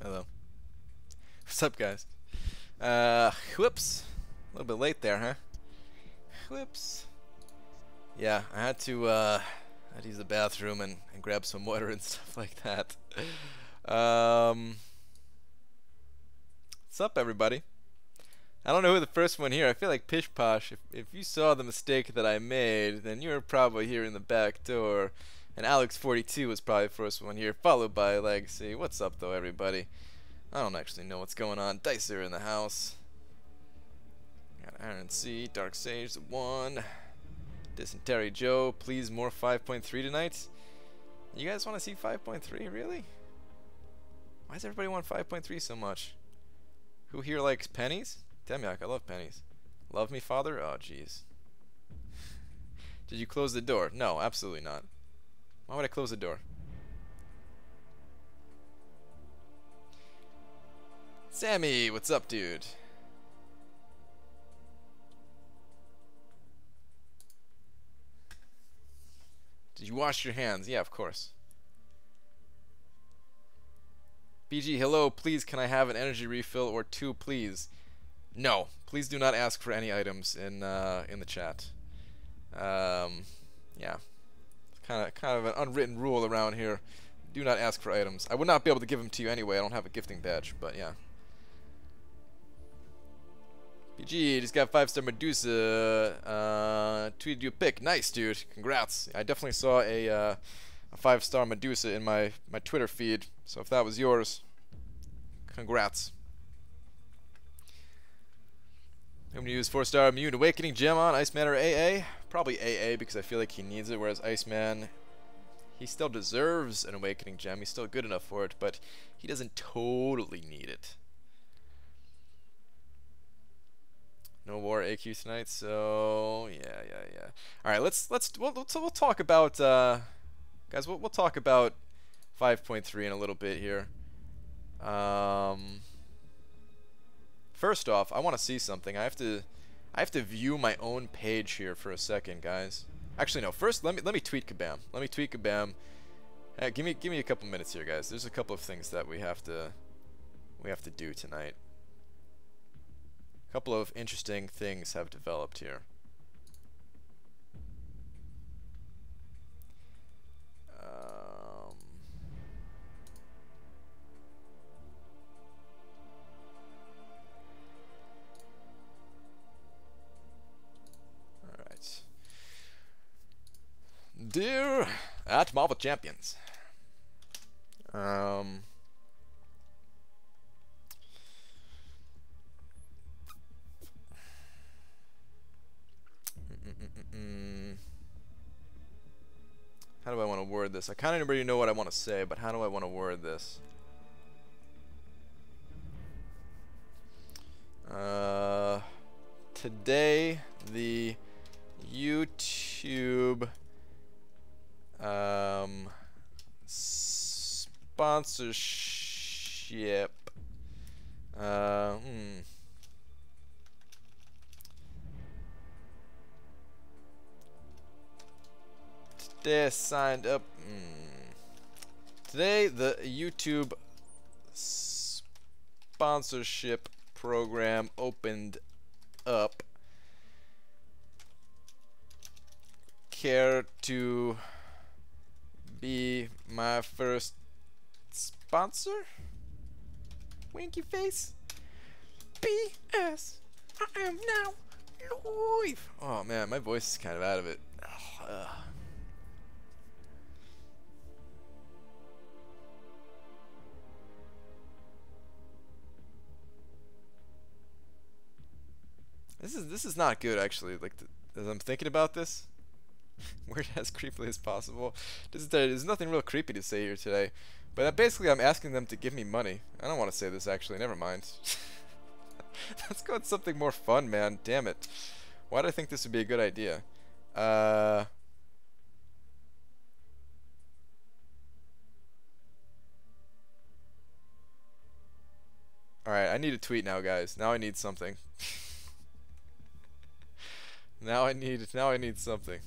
Hello. What's up, guys? Whoops. A little bit late there, huh? Whoops. Yeah, I had to use the bathroom and grab some water and stuff like that. What's up, everybody? I don't know who the first one here. I feel like Pish Posh. If you saw the mistake that I made, then you were probably here in the back door. And Alex42 was probably the first one here, followed by Legacy. What's up, though, everybody? I don't actually know what's going on. Dicer in the house. Got Iron C, Dark Sage, the 1. Dysentery Joe, please more 5.3 tonight. You guys want to see 5.3? Really? Why does everybody want 5.3 so much? Who here likes pennies? Demiak, I love pennies. Love me, father? Oh, jeez. Did you close the door? No, absolutely not. Why would I close the door? Sammy, what's up, dude? Did you wash your hands? Yeah, of course. BG, hello, please can I have an energy refill or 2, please? No, please do not ask for any items in the chat. Yeah, kind of an unwritten rule around here. Do not ask for items. I would not be able to give them to you anyway. I don't have a gifting badge, but yeah. BG just got 5-star Medusa. Tweeted you a pic. Nice, dude. Congrats. I definitely saw a 5-star Medusa in my Twitter feed. So if that was yours, congrats. I'm gonna use 4-star Immune Awakening gem on Iceman or AA. Probably AA because I feel like he needs it. Whereas Iceman, he still deserves an Awakening gem. He's still good enough for it, but he doesn't totally need it. No war AQ tonight, so yeah. All right, we'll talk about guys. We'll talk about 5.3 in a little bit here. First off, I want to see something. I have to view my own page here for a second, guys. Actually, no. First, let me tweet Kabam. Let me tweet Kabam. Hey, give me a couple minutes here, guys. There's a couple of things that we have to do tonight. A couple of interesting things have developed here. Alright. Dear at Marvel Champions. How do I want to word this? I kind of already know what I want to say, but how do I want to word this? Today, the YouTube sponsorship Today I signed up. Today the YouTube sponsorship program opened up. Care to be my first sponsor? Winky face. P.S. I am now live. Oh man, my voice is kind of out of it. This is not good, actually. Like, as I'm thinking about this, word as creepily as possible. There's nothing real creepy to say here today, but basically I'm asking them to give me money. I don't want to say this, actually. Never mind. Let's go with something more fun, man. Damn it. Why do I think this would be a good idea? Alright, I need a tweet now, guys. Now I need something. Now I need something.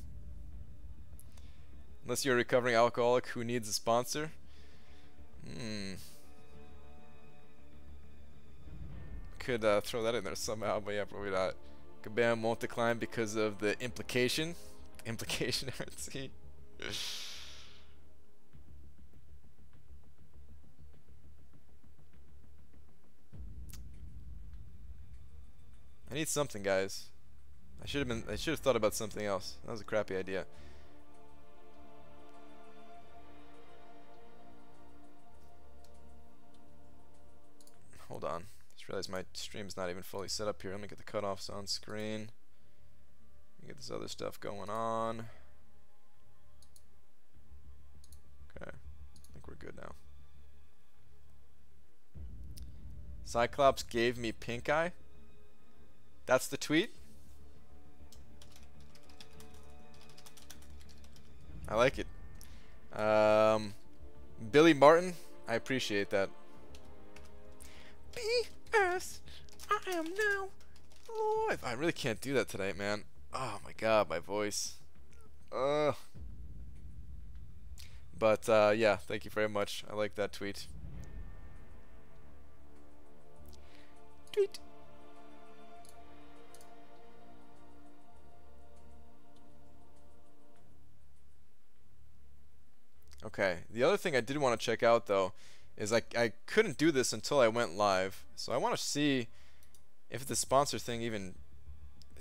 Unless you're a recovering alcoholic who needs a sponsor. could throw that in there somehow, but yeah, probably not. Kabam won't decline because of the implication. Implication, RT. I need something, guys. I should have thought about something else. That was a crappy idea. Hold on. Just realized my stream's not even fully set up here. Let me get the cutoffs on screen. Let me get this other stuff going on. Okay. I think we're good now. Cyclops gave me pink eye. That's the tweet. I like it. Billy Martin, I appreciate that. P.S. I am now live. I really can't do that tonight, man. Oh my god, my voice. But yeah, thank you very much. I like that tweet. Tweet. Okay, the other thing I did want to check out though is I couldn't do this until I went live, so I want to see if the sponsor thing even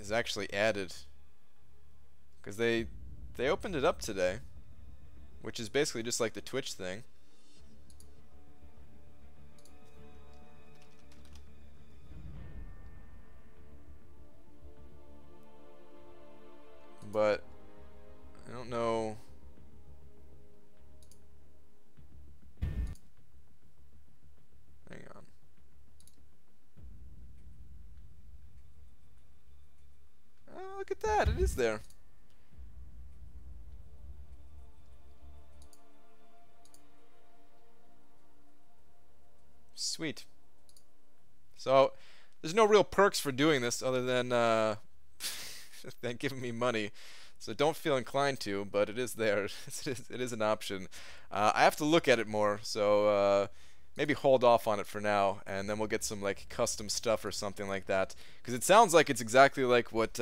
is actually added, because they opened it up today, which is basically just like the Twitch thing. But I don't know. Hang on. Oh, look at that. It is there. Sweet. So, there's no real perks for doing this other than than giving me money. So don't feel inclined to, but it is there. It is an option. I have to look at it more, so maybe hold off on it for now, and then we'll get some like custom stuff or something like that. Because it sounds like it's exactly like what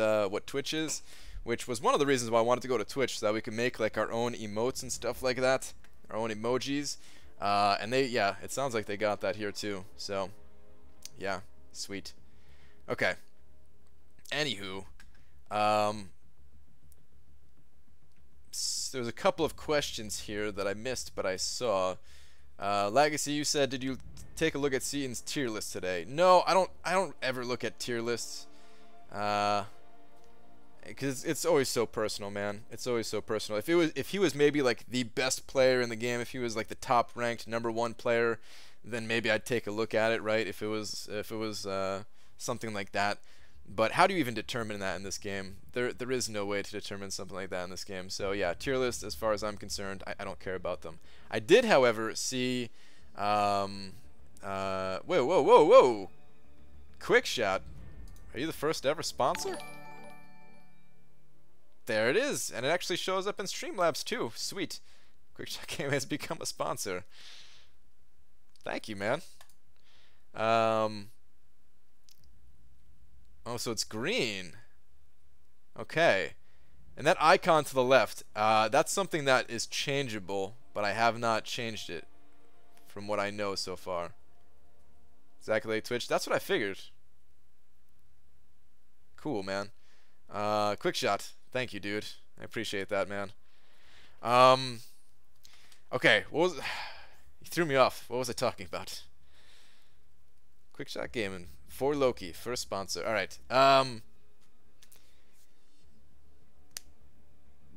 Twitch is, which was one of the reasons why I wanted to go to Twitch, so that we could make like our own emotes and stuff like that, our own emojis. And yeah, it sounds like they got that here too. So yeah, sweet. Okay. Anywho, there's a couple of questions here that I missed, but I saw. Legacy, you said, did you take a look at Seaton's tier list today? No, I don't ever look at tier lists. Because it's always so personal, man. It's always so personal. If he was maybe like the best player in the game, if he was like the top ranked #1 player, then maybe I'd take a look at it, right? If it was something like that. But how do you even determine that in this game? There is no way to determine something like that in this game. So yeah, tier list, as far as I'm concerned, I don't care about them. I did, however, see whoa. Quick Shot. Are you the first ever sponsor? There it is, and it actually shows up in Streamlabs too. Sweet. Quick Shot Game has become a sponsor. Thank you, man. Oh, so it's green. Okay. And that icon to the left, that's something that is changeable, but I have not changed it from what I know so far. Exactly like Twitch. That's what I figured. Cool, man. Quick Shot. Thank you, dude. I appreciate that, man. Okay, what was... You threw me off. What was I talking about? Quick Shot Gaming. For Loki, first sponsor. Alright.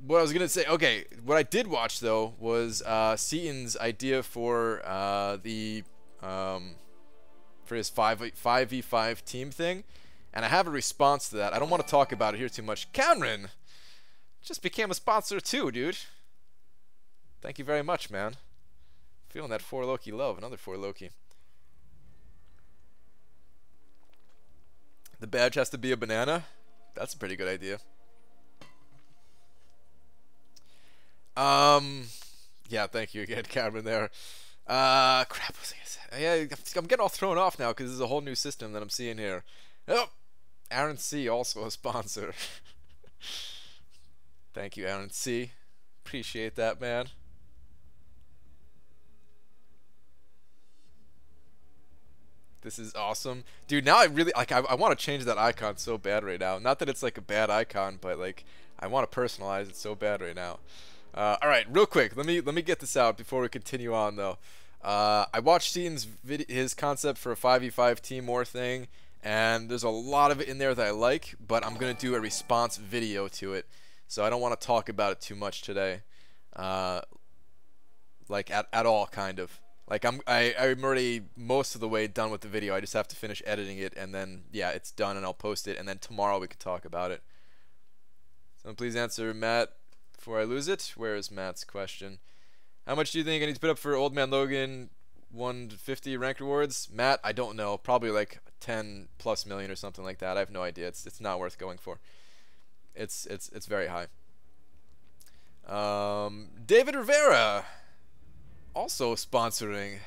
What I was gonna say, okay, what I did watch though was Seaton's idea for for his 5v5 team thing, and I have a response to that. I don't want to talk about it here too much. Cameron just became a sponsor too, dude. Thank you very much, man. Feeling that 4 Loki love, another 4 Loki. The badge has to be a banana? That's a pretty good idea. Yeah, thank you again, Cameron there. Crap. What was I gonna say? Yeah, I'm getting all thrown off now because there's a whole new system that I'm seeing here. Oh, Aaron C. also a sponsor. Thank you, Aaron C. Appreciate that, man. This is awesome. Dude, now I really like I want to change that icon so bad right now. Not that it's like a bad icon, but like I want to personalize it so bad right now. All right, real quick. Let me get this out before we continue on though. I watched his concept for a 5v5 team war thing, and there's a lot of it in there that I like, but I'm going to do a response video to it. So I don't want to talk about it too much today. Like at all, kind of. Like I'm already most of the way done with the video. I just have to finish editing it, and then yeah, it's done, and I'll post it, and then tomorrow we can talk about it. Someone please answer Matt before I lose it. Where is Matt's question? How much do you think I need to put up for Old Man Logan 150 ranked rewards? Matt, I don't know. Probably like 10+ million or something like that. I have no idea. It's not worth going for. It's very high. David Rivera. Also sponsoring.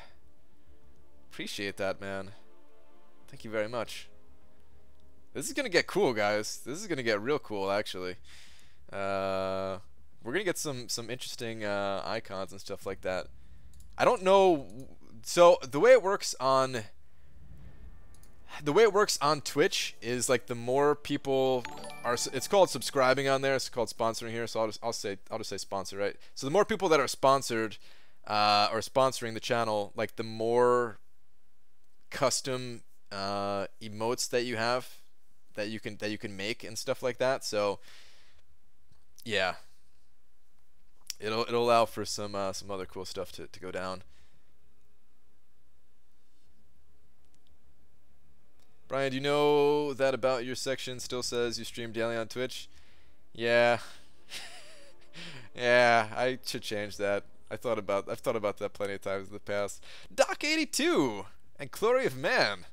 Appreciate that, man. Thank you very much. This is gonna get cool, guys. This is gonna get real cool, actually. We're gonna get some interesting icons and stuff like that. I don't know. So the way it works on Twitch is like the more people are. It's called subscribing on there. It's called sponsoring here. So I'll just say sponsor, right? So the more people that are sponsored. Or sponsoring the channel, like the more custom emotes that you have that you can make and stuff like that. So yeah, it'll allow for some other cool stuff to go down. Brian, do you know that about your section still says you stream daily on Twitch? Yeah. Yeah, I should change that. I've thought about that plenty of times in the past. Doc82 and Glory of Man.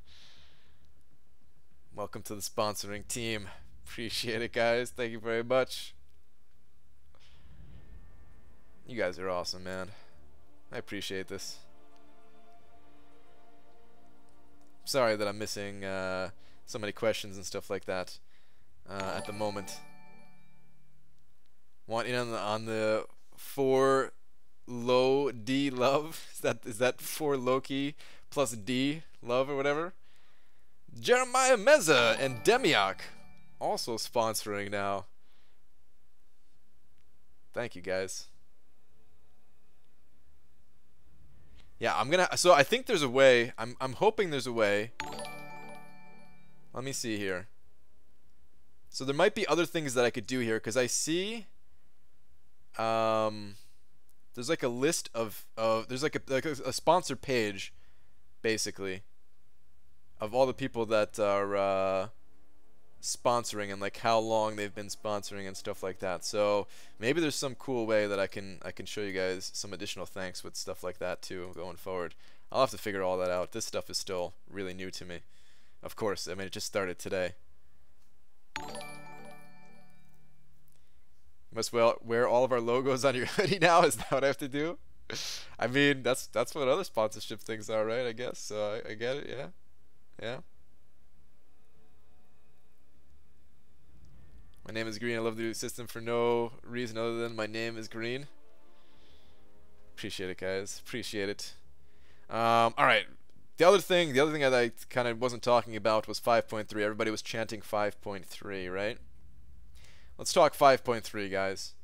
Welcome to the sponsoring team. Appreciate it, guys. Thank you very much. You guys are awesome, man. I appreciate this. Sorry that I'm missing so many questions and stuff like that at the moment. Want in on the 4 low D love? Is that 4 Loki plus D love or whatever? Jeremiah Meza and Demiok also sponsoring now. Thank you, guys. Yeah, so I think there's a way. I'm hoping there's a way. Let me see here. So there might be other things that I could do here because I see there's like a list of there's like a sponsor page basically of all the people that are sponsoring and like how long they've been sponsoring and stuff like that. So maybe there's some cool way that I can show you guys some additional thanks with stuff like that too going forward. I'll have to figure all that out. This stuff is still really new to me. Of course, I mean it just started today. Must wear all of our logos on your hoodie now? Is that what I have to do? I mean, that's what other sponsorship things are, right? I guess. So I get it. Yeah, yeah. My name is Green. I love the system for no reason other than my name is Green. Appreciate it, guys. Appreciate it. All right. The other thing that I kind of wasn't talking about was 5.3. Everybody was chanting 5.3, right? Let's talk 5.3, guys.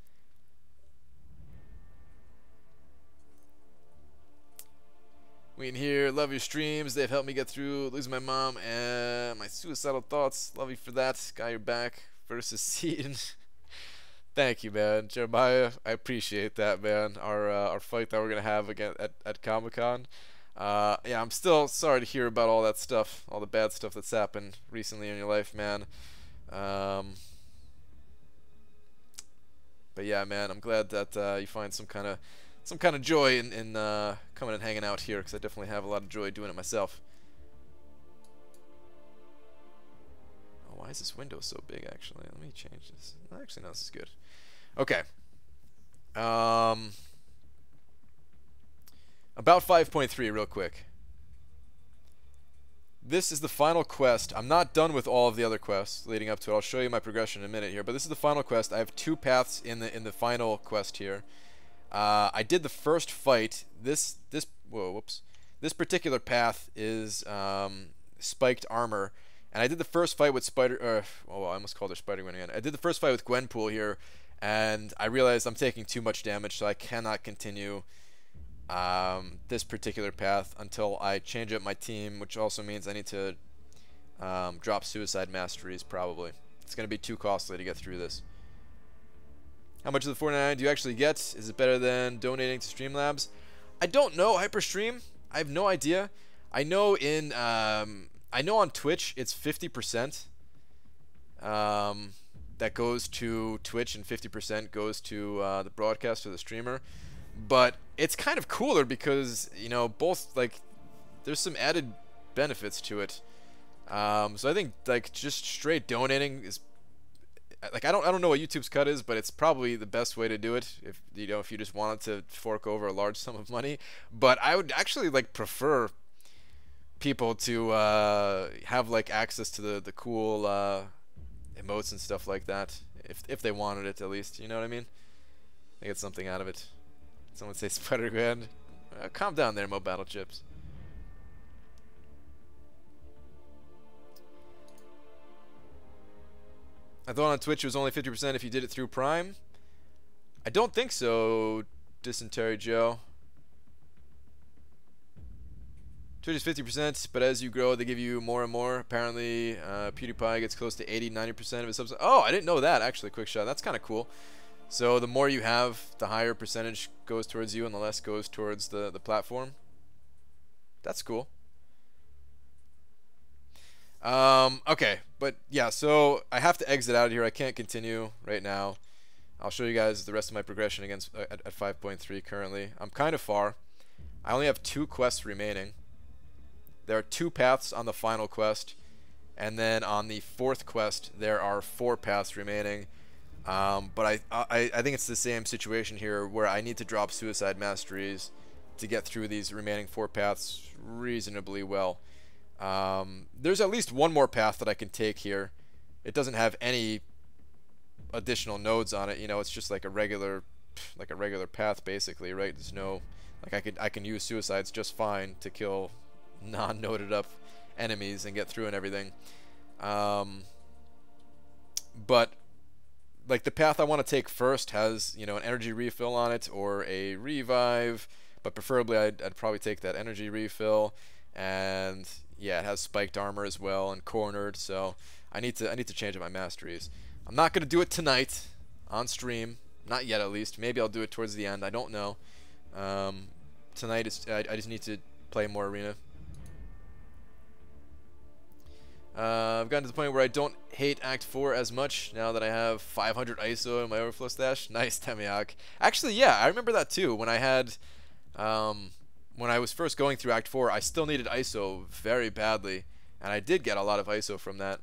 Waiting here. Love your streams. They've helped me get through losing my mom and my suicidal thoughts. Love you for that. Got your back versus Seaton. Thank you, man. Jeremiah, I appreciate that, man. Our fight that we're going to have again at Comic-Con. Yeah, I'm still sorry to hear about all that stuff, all the bad stuff that's happened recently in your life, man. But yeah, man, I'm glad that you find some kind of joy in coming and hanging out here, because I definitely have a lot of joy doing it myself. Oh, why is this window so big? Actually, let me change this. Actually, no, this is good. Okay. A About 5.3 real quick. This is the final quest. I'm not done with all of the other quests leading up to it. I'll show you my progression in a minute here, but this is the final quest. I have 2 paths in the final quest here. I did the first fight. This particular path is spiked armor, and I did the first fight with I almost called her Spider-Gwen again. I did the first fight with Gwenpool here, and I realized I'm taking too much damage, so I cannot continue this particular path until I change up my team, which also means I need to drop Suicide Masteries probably. It's going to be too costly to get through this. How much of the $4.99 do you actually get? Is it better than donating to Streamlabs? I don't know, Hyperstream. I have no idea. I know on Twitch it's 50% that goes to Twitch and 50% goes to the broadcast or the streamer. But it's kind of cooler because, you know, both, like, there's some added benefits to it. So I think, like, just straight donating is, like, I don't know what YouTube's cut is, but it's probably the best way to do it if you just wanted to fork over a large sum of money. But I would actually, like, prefer people to have, like, access to the cool emotes and stuff like that, if they wanted it, at least. You know what I mean? They get something out of it. Someone say Spider-Gwen. Calm down there, Mo Battle Chips. I thought on Twitch it was only 50% if you did it through Prime. I don't think so, Dysentery Joe. Twitch is 50%, but as you grow, they give you more and more. Apparently, PewDiePie gets close to 80-90% of his subs. Oh, I didn't know that, actually, quick shot. That's kind of cool. So the more you have, the higher percentage goes towards you and the less goes towards the platform. That's cool. Okay, but yeah, so I have to exit out of here. I can't continue right now. I'll show you guys the rest of my progression against at 5.3 currently. I'm kind of far. I only have 2 quests remaining. There are 2 paths on the final quest, and then on the 4th quest there are 4 paths remaining. But I think it's the same situation here where I need to drop Suicide Masteries to get through these remaining 4 paths reasonably well. There's at least one more path that I can take here. It doesn't have any additional nodes on it, you know, it's just like a regular path basically, right? There's no, like, I can use suicides just fine to kill non-noded up enemies and get through and everything. But like, the path I want to take first has, you know, an energy refill on it or a revive, but preferably I'd probably take that energy refill. And yeah, it has spiked armor as well and cornered, so I need to change up my masteries. I'm not gonna do it tonight on stream, not yet at least. Maybe I'll do it towards the end. I don't know. Tonight I just need to play more arena. I've gotten to the point where I don't hate Act 4 as much now that I have 500 ISO in my overflow stash. Nice, Temiak. Actually, yeah, I remember that too. When I had, when I was first going through Act 4, I still needed ISO very badly, and I did get a lot of ISO from that.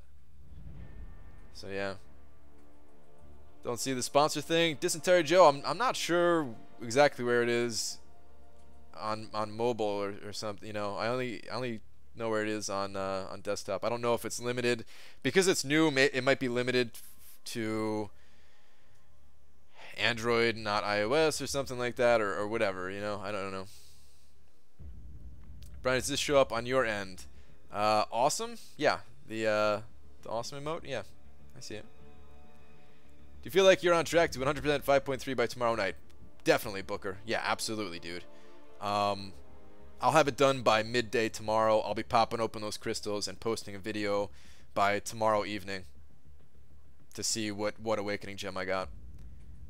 So yeah. Don't see the sponsor thing. Dysentery Joe, I'm not sure exactly where it is on mobile or something. You know, I only know where it is on desktop. I don't know if it's limited because it's new. It might be limited to Android, not iOS, or something like that, or whatever. You know, I don't know. Brian, does this show up on your end? Awesome. Yeah, the awesome emote. Yeah, I see it. Do you feel like you're on track to 100% 5.3 by tomorrow night? Definitely, Booker. Yeah, absolutely, dude. I'll have it done by midday tomorrow. I'll be popping open those crystals and posting a video by tomorrow evening to see what awakening gem I got.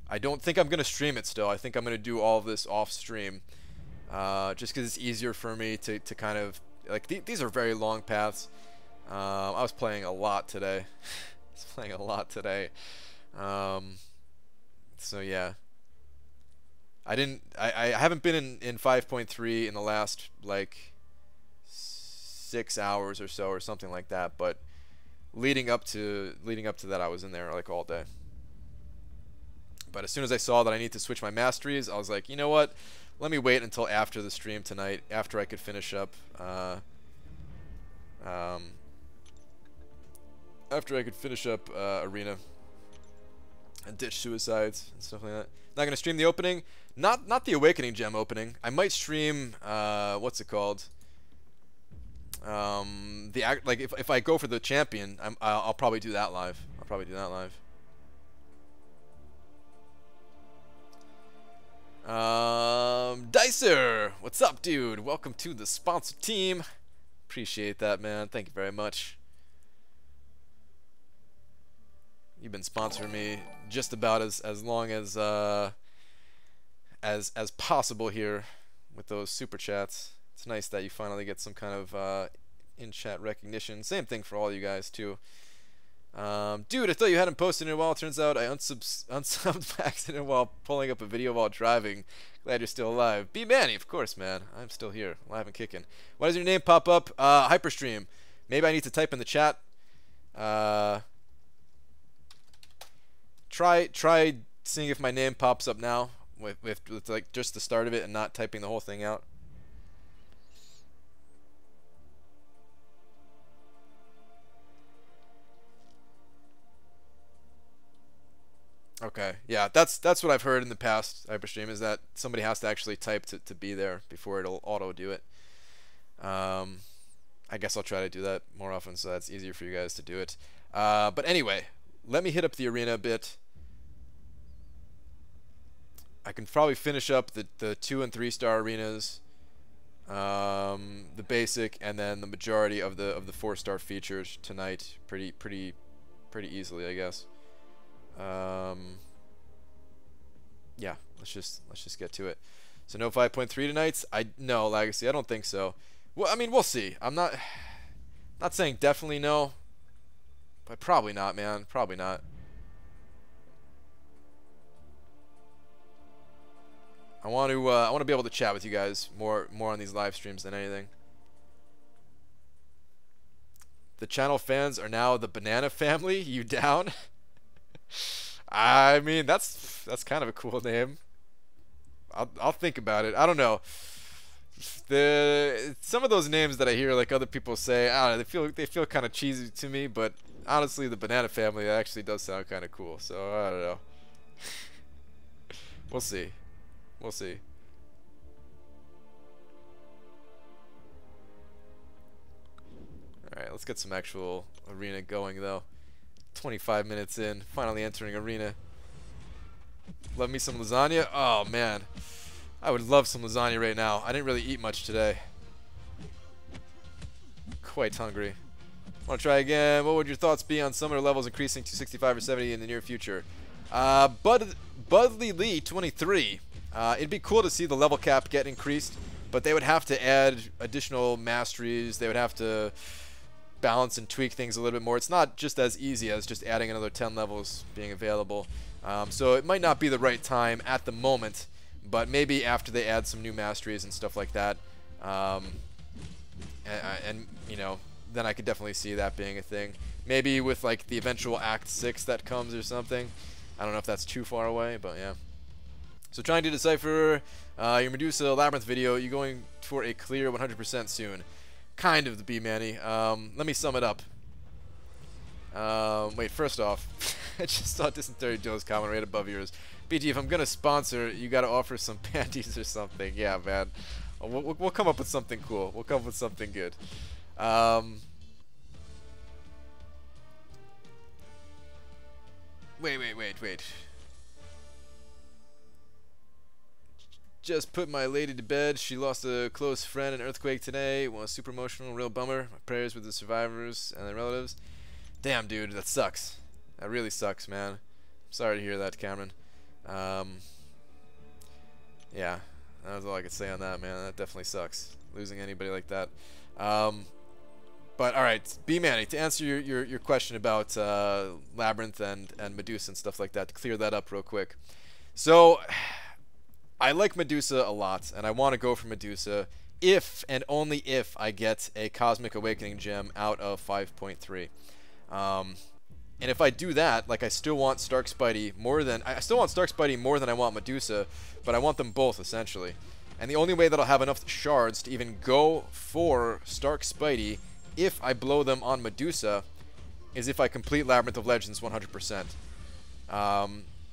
I don't think I'm going to stream it still. I think I'm going to do all of this off stream. Just because it's easier for me to kind of, like, these are very long paths. I was playing a lot today. So yeah. I haven't been in 5.3 in the last, like, 6 hours or so or something like that, but leading up to that I was in there like all day. But as soon as I saw that I need to switch my masteries, I was like, you know what? let me wait until after the stream tonight, after I could finish up Arena and ditch suicides and stuff like that. Not gonna stream the opening, not the Awakening Gem opening. I might stream what's it called? Like if I go for the champion, I'll probably do that live. Dicer, what's up, dude? Welcome to the sponsor team. Appreciate that, man. Thank you very much. You've been sponsoring me just about as long as possible here with those super chats. It's nice that you finally get some kind of in-chat recognition. Same thing for all you guys too. Dude, I thought you hadn't posted in a while. Turns out I unsubbed by accident while pulling up a video while driving. Glad you're still alive. B Manny, of course, man. I'm still here, alive and kicking. Why does your name pop up? Hyperstream. Maybe I need to type in the chat. Try seeing if my name pops up now with like just the start of it and not typing the whole thing out. Okay, yeah, that's what I've heard in the past, Hyperstream, is that somebody has to actually type to be there before it'll auto do it. I guess I'll try to do that more often so that's easier for you guys to do it. But anyway, let me hit up the arena a bit. I can probably finish up the 2 and 3 star arenas, the basic, and then the majority of the 4-star features tonight pretty easily, I guess. Yeah, let's just get to it. So no 5.3 tonight. No Legacy. I don't think so. Well, I mean, we'll see. I'm not saying definitely no, but probably not, man. Probably not. I want to be able to chat with you guys more on these live streams than anything. The channel fans are now the Banana Family. You down? I mean, that's kind of a cool name. I'll think about it. I don't know. Some of those names that I hear like other people say, I don't know, they feel kind of cheesy to me, but honestly, the Banana Family actually does sound kind of cool. So I don't know. We'll see. We'll see. All right, let's get some actual arena going though. 25 minutes in, finally entering arena. Love me some lasagna. Oh man, I would love some lasagna right now. I didn't really eat much today. Quite hungry. Want to try again? What would your thoughts be on summoner levels increasing to 65 or 70 in the near future? Budley Lee 23. It'd be cool to see the level cap get increased, but they would have to add additional masteries. They would have to balance and tweak things a little bit more. It's not just as easy as just adding another 10 levels being available. So it might not be the right time at the moment, but maybe after they add some new masteries and stuff like that. And you know, then I could definitely see that being a thing. Maybe with like the eventual Act 6 that comes or something. I don't know if that's too far away, but yeah. So trying to decipher your Medusa Labyrinth video. You going for a clear 100% soon? Kind of, the B Manny. Let me sum it up. Wait, first off, I just saw Dysentery Joe's comment right above yours. BG, if I'm gonna sponsor, you gotta offer some panties or something. Yeah, man. We'll come up with something cool. We'll come up with something good. Wait. Just put my lady to bed. She lost a close friend in an earthquake today. Was super emotional, real bummer. My prayers with the survivors and their relatives. Damn, dude, that sucks. That really sucks, man. I'm sorry to hear that, Cameron. Yeah, that was all I could say on that, man. That definitely sucks, losing anybody like that. But all right, B Manny, to answer your question about Labyrinth and Medusa and stuff like that, to clear that up real quick. So I like Medusa a lot, and I want to go for Medusa if and only if I get a Cosmic Awakening gem out of 5.3. And if I do that, like, I still want Stark Spidey more than I want Medusa, but I want them both essentially. And the only way that I'll have enough shards to even go for Stark Spidey if I blow them on Medusa is if I complete Labyrinth of Legends 100%.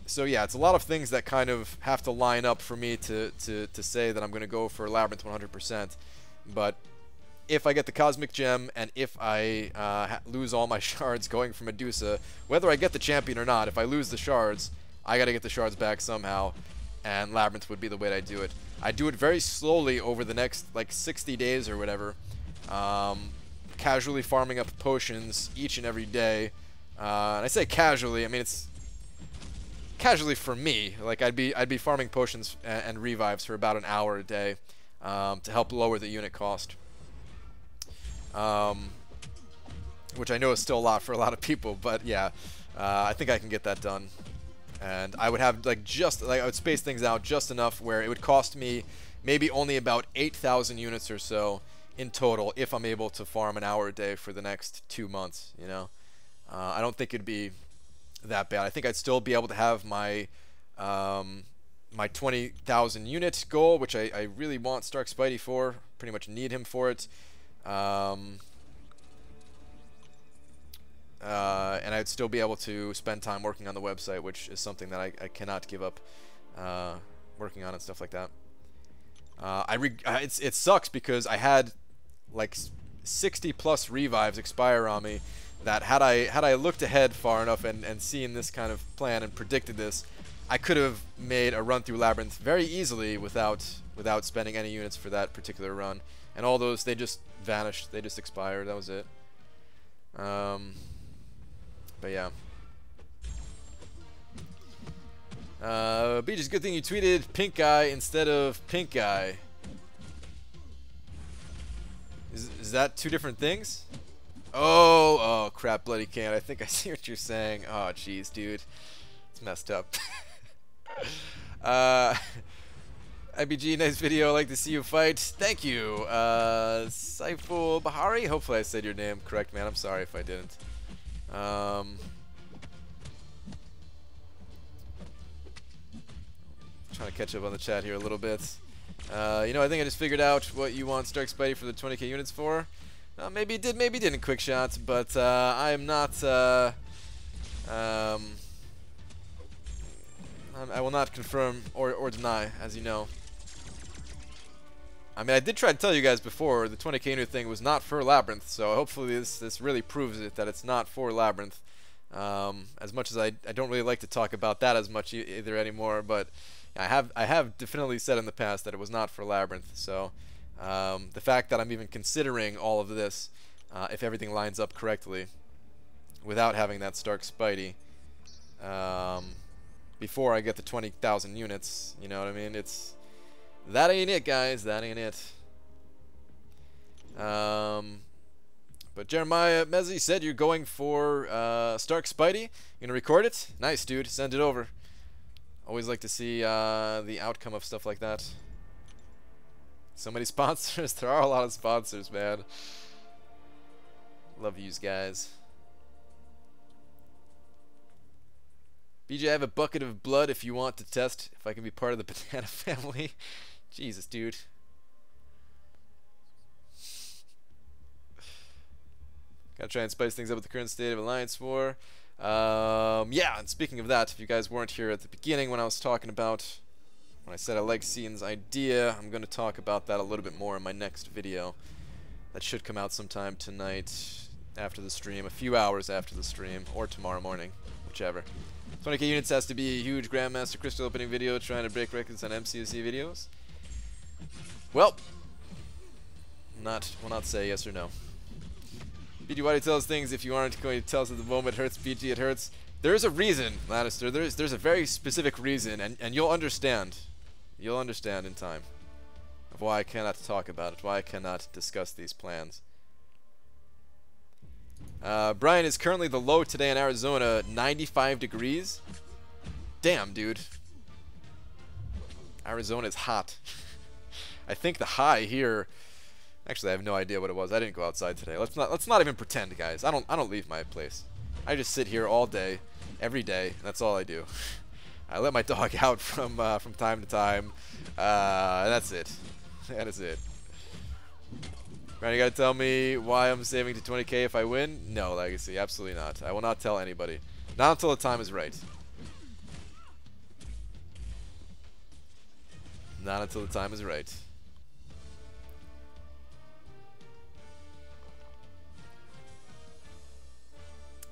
So yeah, it's a lot of things that kind of have to line up for me to say that I'm going to go for Labyrinth 100%. But if I get the Cosmic Gem and if I lose all my shards going for Medusa, whether I get the champion or not, if I lose the shards, I got to get the shards back somehow, and Labyrinth would be the way I do it. I do it very slowly over the next like 60 days or whatever, casually farming up potions each and every day. And I say casually, I mean it's casually for me. Like I'd be farming potions and revives for about an hour a day to help lower the unit cost, which I know is still a lot for a lot of people, but yeah, I think I can get that done. And I would have like I would space things out just enough where it would cost me maybe only about 8,000 units or so in total if I'm able to farm an hour a day for the next 2 months, you know. I don't think it'd be that bad. I think I'd still be able to have my my 20,000 unit goal, which I really want Stark Spidey for. Pretty much need him for it. And I'd still be able to spend time working on the website, which is something that I cannot give up working on and stuff like that. It sucks because I had like 60 plus revives expire on me that had I looked ahead far enough and seen this kind of plan and predicted this, I could have made a run through Labyrinth very easily without spending any units for that particular run. And all those, they just vanished, they just expired, that was it. But yeah. Beach, it's a good thing you tweeted pink eye instead of pink eye. Is that two different things? Oh crap, bloody can. I think I see what you're saying. Oh jeez, dude. It's messed up. IBG, nice video. I like to see you fight. Thank you. Saiful Bahari. Hopefully I said your name correct, man. I'm sorry if I didn't. Trying to catch up on the chat here a little bit. You know, I think I just figured out what you want Stark Spidey for the 20k units for. Maybe it did, maybe it didn't, quick shot, but I am not, I will not confirm or deny, as you know. I mean, I did try to tell you guys before, the 20k unit thing was not for Labyrinth, so hopefully this really proves it, that it's not for Labyrinth. As much as I don't really like to talk about that as much either anymore, but I have definitely said in the past that it was not for Labyrinth, so the fact that I'm even considering all of this, if everything lines up correctly, without having that Stark Spidey, before I get the 20,000 units, you know what I mean? That ain't it, guys. That ain't it. But Jeremiah Mezzi said you're going for Stark Spidey. You gonna record it? Nice, dude. Send it over. Always like to see the outcome of stuff like that. So many sponsors. There are a lot of sponsors, man. Love yous guys. BJ, I have a bucket of blood if you want to test if I can be part of the banana family. Jesus, dude. Gotta try and spice things up with the current state of Alliance War. Yeah, and speaking of that, if you guys weren't here at the beginning when I was talking about, when I said I like Seaton's idea, I'm going to talk about that a little bit more in my next video. That should come out sometime tonight after the stream, a few hours after the stream, or tomorrow morning, whichever. 20k units has to be a huge Grandmaster Crystal opening video trying to break records on MCSC videos. Well, will not say yes or no. BG, why do you tell us things if you aren't going to tell us at the moment? It hurts, BG, it hurts. There's a reason, Lannister. There's a very specific reason, and you'll understand. You'll understand in time of why I cannot talk about it, why I cannot discuss these plans. Brian, is currently the low today in Arizona 95 degrees. Damn, dude. Arizona's hot. I think the high here. Actually, I have no idea what it was. I didn't go outside today. Let's not even pretend, guys. I don't leave my place. I just sit here all day, every day, and that's all I do. I let my dog out from time to time. And that's it. That is it. Ryan, you gotta tell me why I'm saving to 20k if I win? No, Legacy, absolutely not. I will not tell anybody. Not until the time is right. Not until the time is right.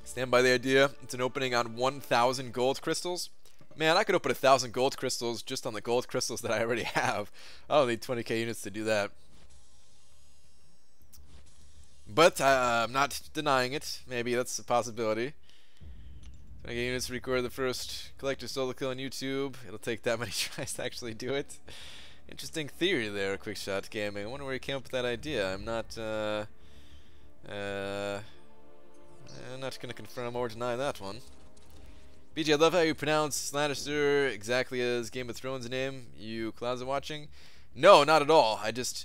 Stand by the idea. It's an opening on 1,000 gold crystals. Man, I could open 1,000 gold crystals just on the gold crystals that I already have. I don't need 20k units to do that. But I'm not denying it. Maybe that's a possibility. 20k units record the first collector solo kill on YouTube. It'll take that many tries to actually do it. Interesting theory there, Quickshot Gaming. I wonder where you came up with that idea. I'm not going to confirm or deny that one. BG, I love how you pronounce Lannister exactly as Game of Thrones name. You clouds are watching? No, not at all.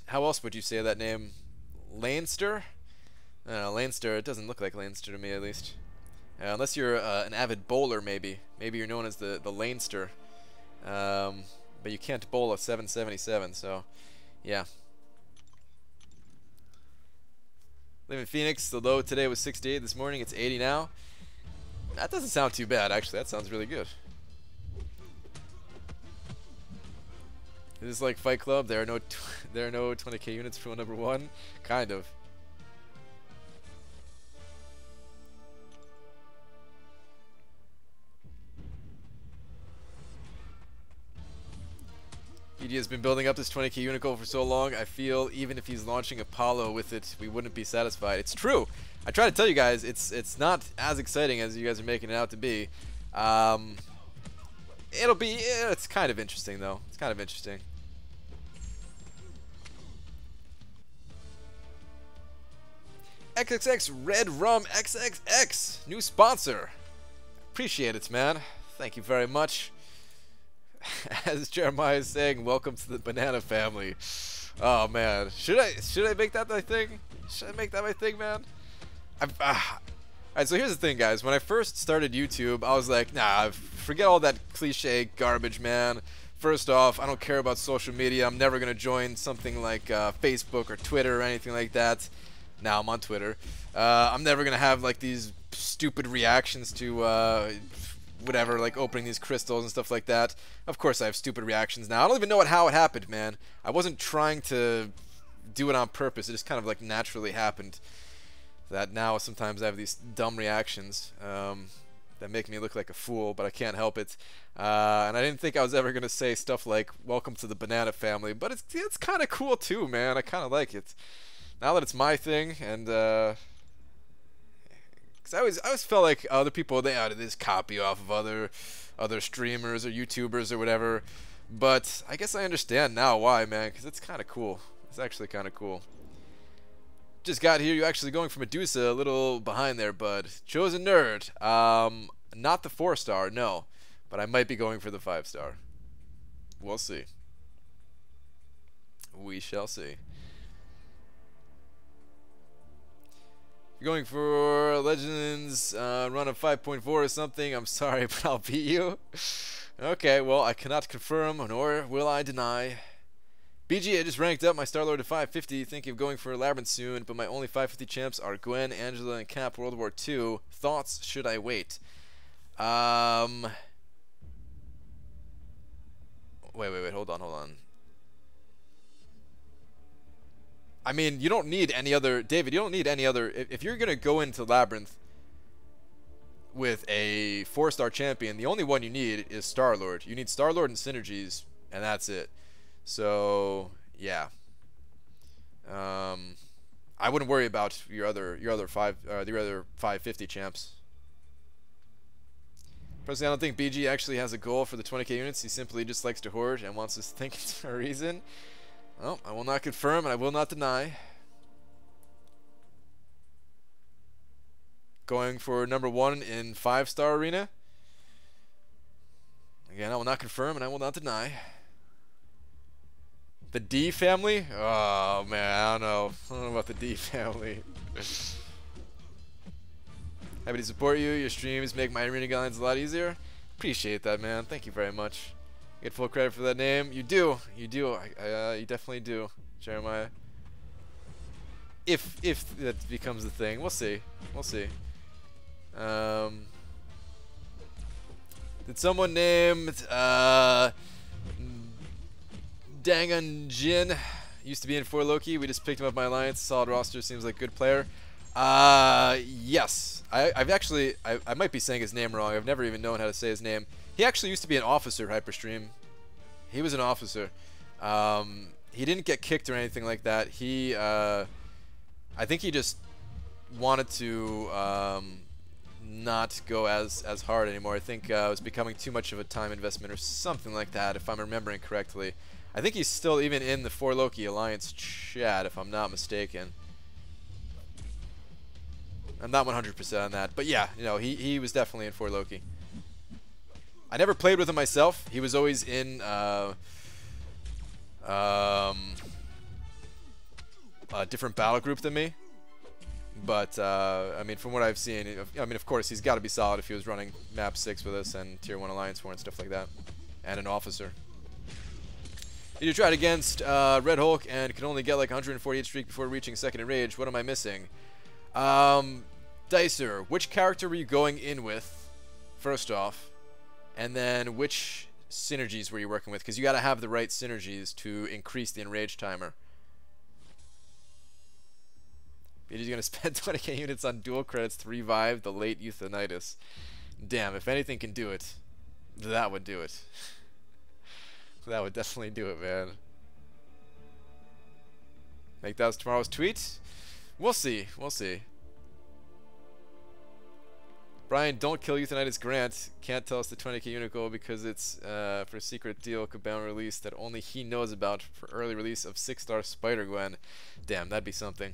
How else would you say that name? Lannister? Lannister, it doesn't look like Lannister to me at least. Unless you're an avid bowler, maybe. Maybe you're known as the Lannister. But you can't bowl a 777, so yeah. Live in Phoenix, the low today was 68 this morning, it's 80 now. That doesn't sound too bad, actually. That sounds really good. Is this like Fight Club? There are no 20k units for number 1? Kind of. BG has been building up this 20k unit goal for so long, I feel even if he's launching Apollo with it, we wouldn't be satisfied. It's true. I try to tell you guys, it's not as exciting as you guys are making it out to be. It's kind of interesting though. It's kind of interesting. XXX Red Rum XXX, new sponsor. Appreciate it, man. Thank you very much. As Jeremiah is saying, welcome to the banana family. Oh man, should I make that my thing? Should I make that my thing, man? Alright, so here's the thing, guys. When I first started YouTube, I was like, nah, forget all that cliche garbage, man. First off, I don't care about social media. I'm never gonna join something like Facebook or Twitter or anything like that. Now I'm on Twitter. I'm never gonna have like these stupid reactions to whatever, like opening these crystals and stuff like that. Of course I have stupid reactions now. I don't even know how it happened, man. I wasn't trying to do it on purpose. It just kind of like naturally happened. That now sometimes I have these dumb reactions that make me look like a fool, but I can't help it. And I didn't think I was ever going to say stuff like, welcome to the banana family, but it's kind of cool too, man. I kind of like it. Now that it's my thing, and I always felt like other people, they just copy off of other streamers or YouTubers or whatever. But I guess I understand now why, man, because it's kind of cool. It's actually kind of cool. Just got here. You're actually going for Medusa, a little behind there, bud. Chosen nerd. Not the 4-star, no, but I might be going for the 5-star. We'll see. We shall see. You're going for Legends run of 5.4 or something. I'm sorry, but I'll beat you. Okay, well, I cannot confirm, nor will I deny. BG, I just ranked up my Star-Lord to 550, thinking of going for Labyrinth soon, but my only 550 champs are Gwen, Angela, and Cap World War II. Thoughts, should I wait? Wait, hold on. I mean, you don't need any other, David, you don't need any other, if you're going to go into Labyrinth with a 4-star champion, the only one you need is Star-Lord. You need Star-Lord and synergies, and that's it. So, yeah. I wouldn't worry about your other 550 champs. Personally, I don't think BG actually has a goal for the 20k units. He simply just likes to hoard and wants to think it's a reason. Well, I will not confirm and I will not deny. Going for number 1 in 5-star arena. Again, I will not confirm and I will not deny. The D family? Oh man, I don't know about the D family. Happy to support you. Your streams make my arena guidelines a lot easier. Appreciate that, man. Thank you very much. Get full credit for that name. You do. You do. You definitely do, Jeremiah. If that becomes a thing, we'll see. We'll see. Did someone named Dangan Jin used to be in for Loki? We just picked him up my alliance. Solid roster. Seems like a good player. Yes. I've actually I might be saying his name wrong. I've never even known how to say his name. He actually used to be an officer, Hyperstream. He was an officer. He didn't get kicked or anything like that. He I think he just wanted to not go as hard anymore. I think it was becoming too much of a time investment or something like that, if I'm remembering correctly. I think he's still even in the 4Loki Alliance chat, if I'm not mistaken. I'm not 100% on that, but yeah, you know, he was definitely in 4Loki. I never played with him myself. He was always in a different battle group than me. But I mean, from what I've seen, I mean, of course, he's got to be solid if he was running map 6 with us and tier 1 Alliance 4 and stuff like that, and an officer. Did you try it against Red Hulk and could only get like 148 streak before reaching second in rage? What am I missing? Dicer, which character were you going in with, first off, and then which synergies were you working with? Because you got to have the right synergies to increase the enrage timer. BG's going to spend 20k units on dual credits to revive the late Euthanitis. Damn, if anything can do it, that would do it. That would definitely do it, man. Make that was tomorrow's tweet? We'll see. We'll see. Brian, don't kill Euthanitis Grant. Can't tell us the 20k unit goal because it's for a secret deal Cabana release that only he knows about for early release of 6-star Spider-Gwen. Damn, that'd be something.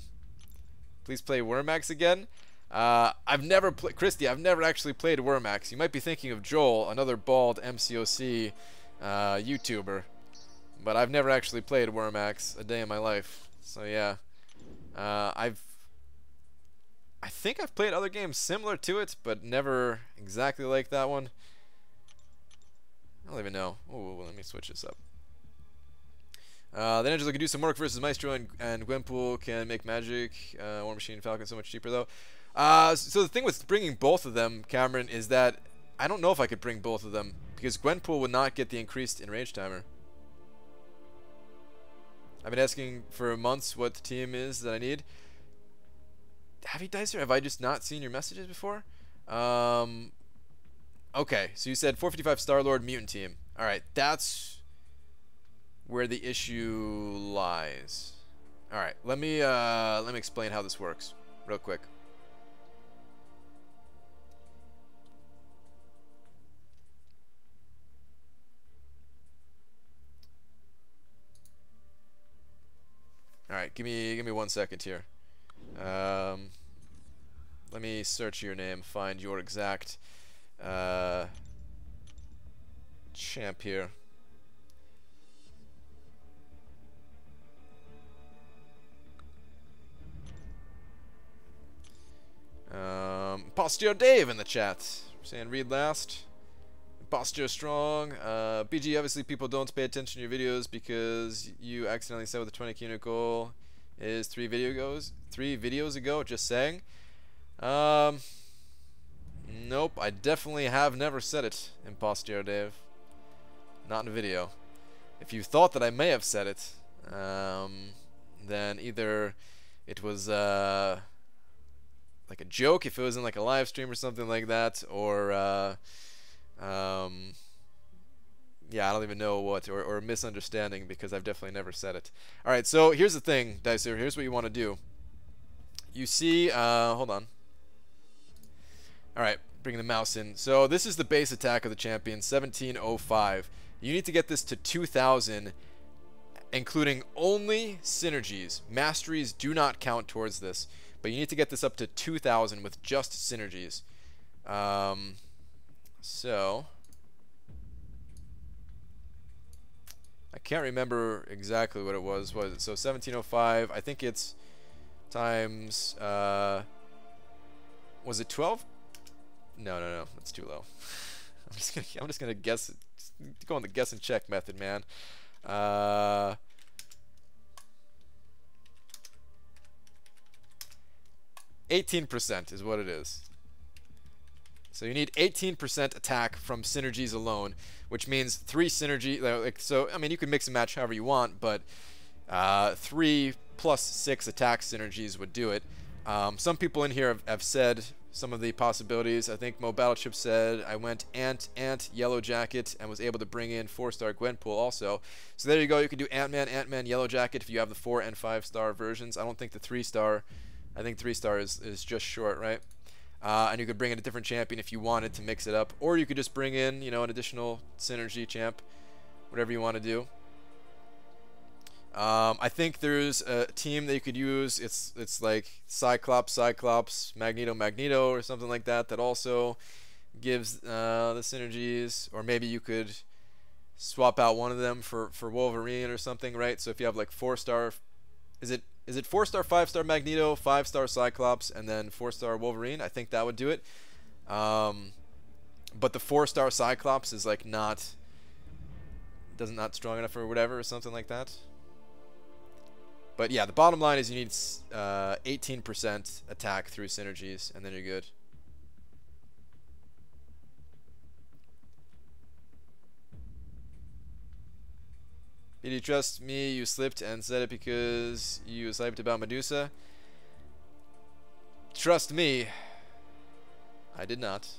Please play Wormax again. I've never played Christy. I've never actually played Wormax. You might be thinking of Joel, another bald MCOC YouTuber, but I've never actually played Wormax a day in my life. So yeah, I think I've played other games similar to it, but never exactly like that one. I don't even know. Oh, let me switch this up. Then Angelo can do some work versus Maestro, and Gwenpool can make magic. War Machine Falcon so much cheaper though. So the thing with bringing both of them, Cameron, is that I don't know if I could bring both of them because Gwenpool would not get the increased enrage timer. I've been asking for months what the team is that I need. Have you, Dicer? Have I just not seen your messages before? Okay, so you said 455 Star-Lord Mutant Team. Alright, that's where the issue lies. Alright, let me explain how this works real quick. Alright, give me 1 second here. Let me search your name, find your exact champ here. Posture Dave in the chat saying read last. Posture strong. BG, obviously people don't pay attention to your videos because you accidentally said what the 20k unit goal is 3 videos ago. Just saying. Nope, I definitely have never said it, Impostor Dave. Not in a video. If you thought that I may have said it, then either it was like a joke if it was in like a live stream or something like that, or yeah, I don't even know what, or a misunderstanding, because I've definitely never said it. Alright, so here's the thing, Dicer, here's what you want to do. You see, hold on. Alright, bring the mouse in. So this is the base attack of the champion, 1705. You need to get this to 2000, including only synergies. Masteries do not count towards this, but you need to get this up to 2000 with just synergies. So I can't remember exactly what it was. Was it so 1705? I think it's times. Was it 12? No, that's too low. I'm just gonna guess. Just go on the guess and check method, man. 18% is what it is. So you need 18% attack from synergies alone, which means 3 synergy. Like, so I mean, you can mix and match however you want, but 3 plus 6 attack synergies would do it. Some people in here have said some of the possibilities. I think Mo Battleship said I went Ant, Yellow Jacket, and was able to bring in 4-star Gwenpool also. So there you go. You can do Ant-Man, Yellow Jacket if you have the 4 and 5-star versions. I don't think the 3-star. I think 3-star is just short, right? And you could bring in a different champion if you wanted to mix it up, or you could just bring in, you know, an additional synergy champ, whatever you want to do. I think there's a team that you could use. It's like Cyclops, Magneto, or something like that. That also gives the synergies. Or maybe you could swap out one of them for Wolverine or something, right? So if you have like 4-star, is it 4-star, 5-star Magneto, 5-star Cyclops, and then 4-star Wolverine? I think that would do it. But the 4-star Cyclops is like not strong enough or whatever, or something like that. But yeah, the bottom line is you need 18% attack through synergies, and then you're good. Did you trust me? You slipped and said it because you was hyped about Medusa. Trust me, I did not.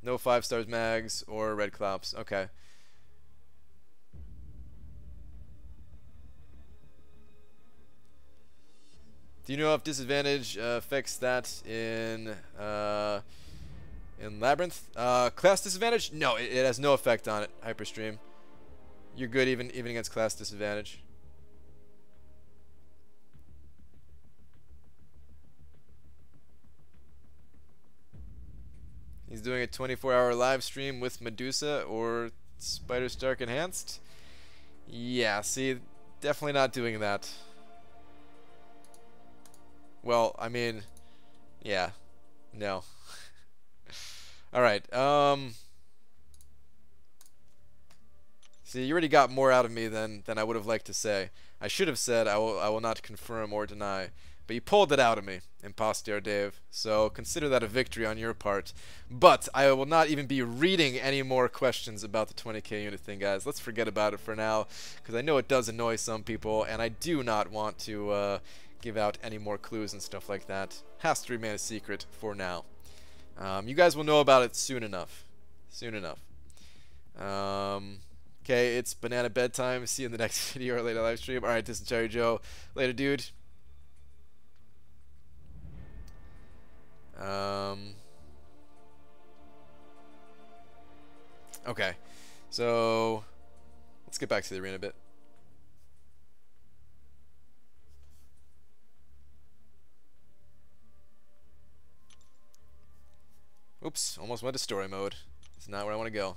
No 5-stars mags or red clops. Okay. Do you know if disadvantage affects that in Labyrinth? Class disadvantage? No, it has no effect on it. Hyperstream. You're good even against class disadvantage. He's doing a 24-hour live stream with Medusa or Spider Stark Enhanced. Yeah, see, definitely not doing that. Well, I mean, yeah, no. All right. See, you already got more out of me than I would have liked to say. I should have said I will not confirm or deny. But you pulled it out of me, Impostor Dave. So consider that a victory on your part. But I will not even be reading any more questions about the 20k unit thing, guys. Let's forget about it for now, because I know it does annoy some people, and I do not want to give out any more clues and stuff like that. Has to remain a secret for now. You guys will know about it soon enough. Soon enough. Okay, it's banana bedtime. See you in the next video or later live stream. Alright, this is Cherry Joe. Later, dude. Okay, so let's get back to the arena a bit. Oops, almost went to story mode. It's not where I want to go.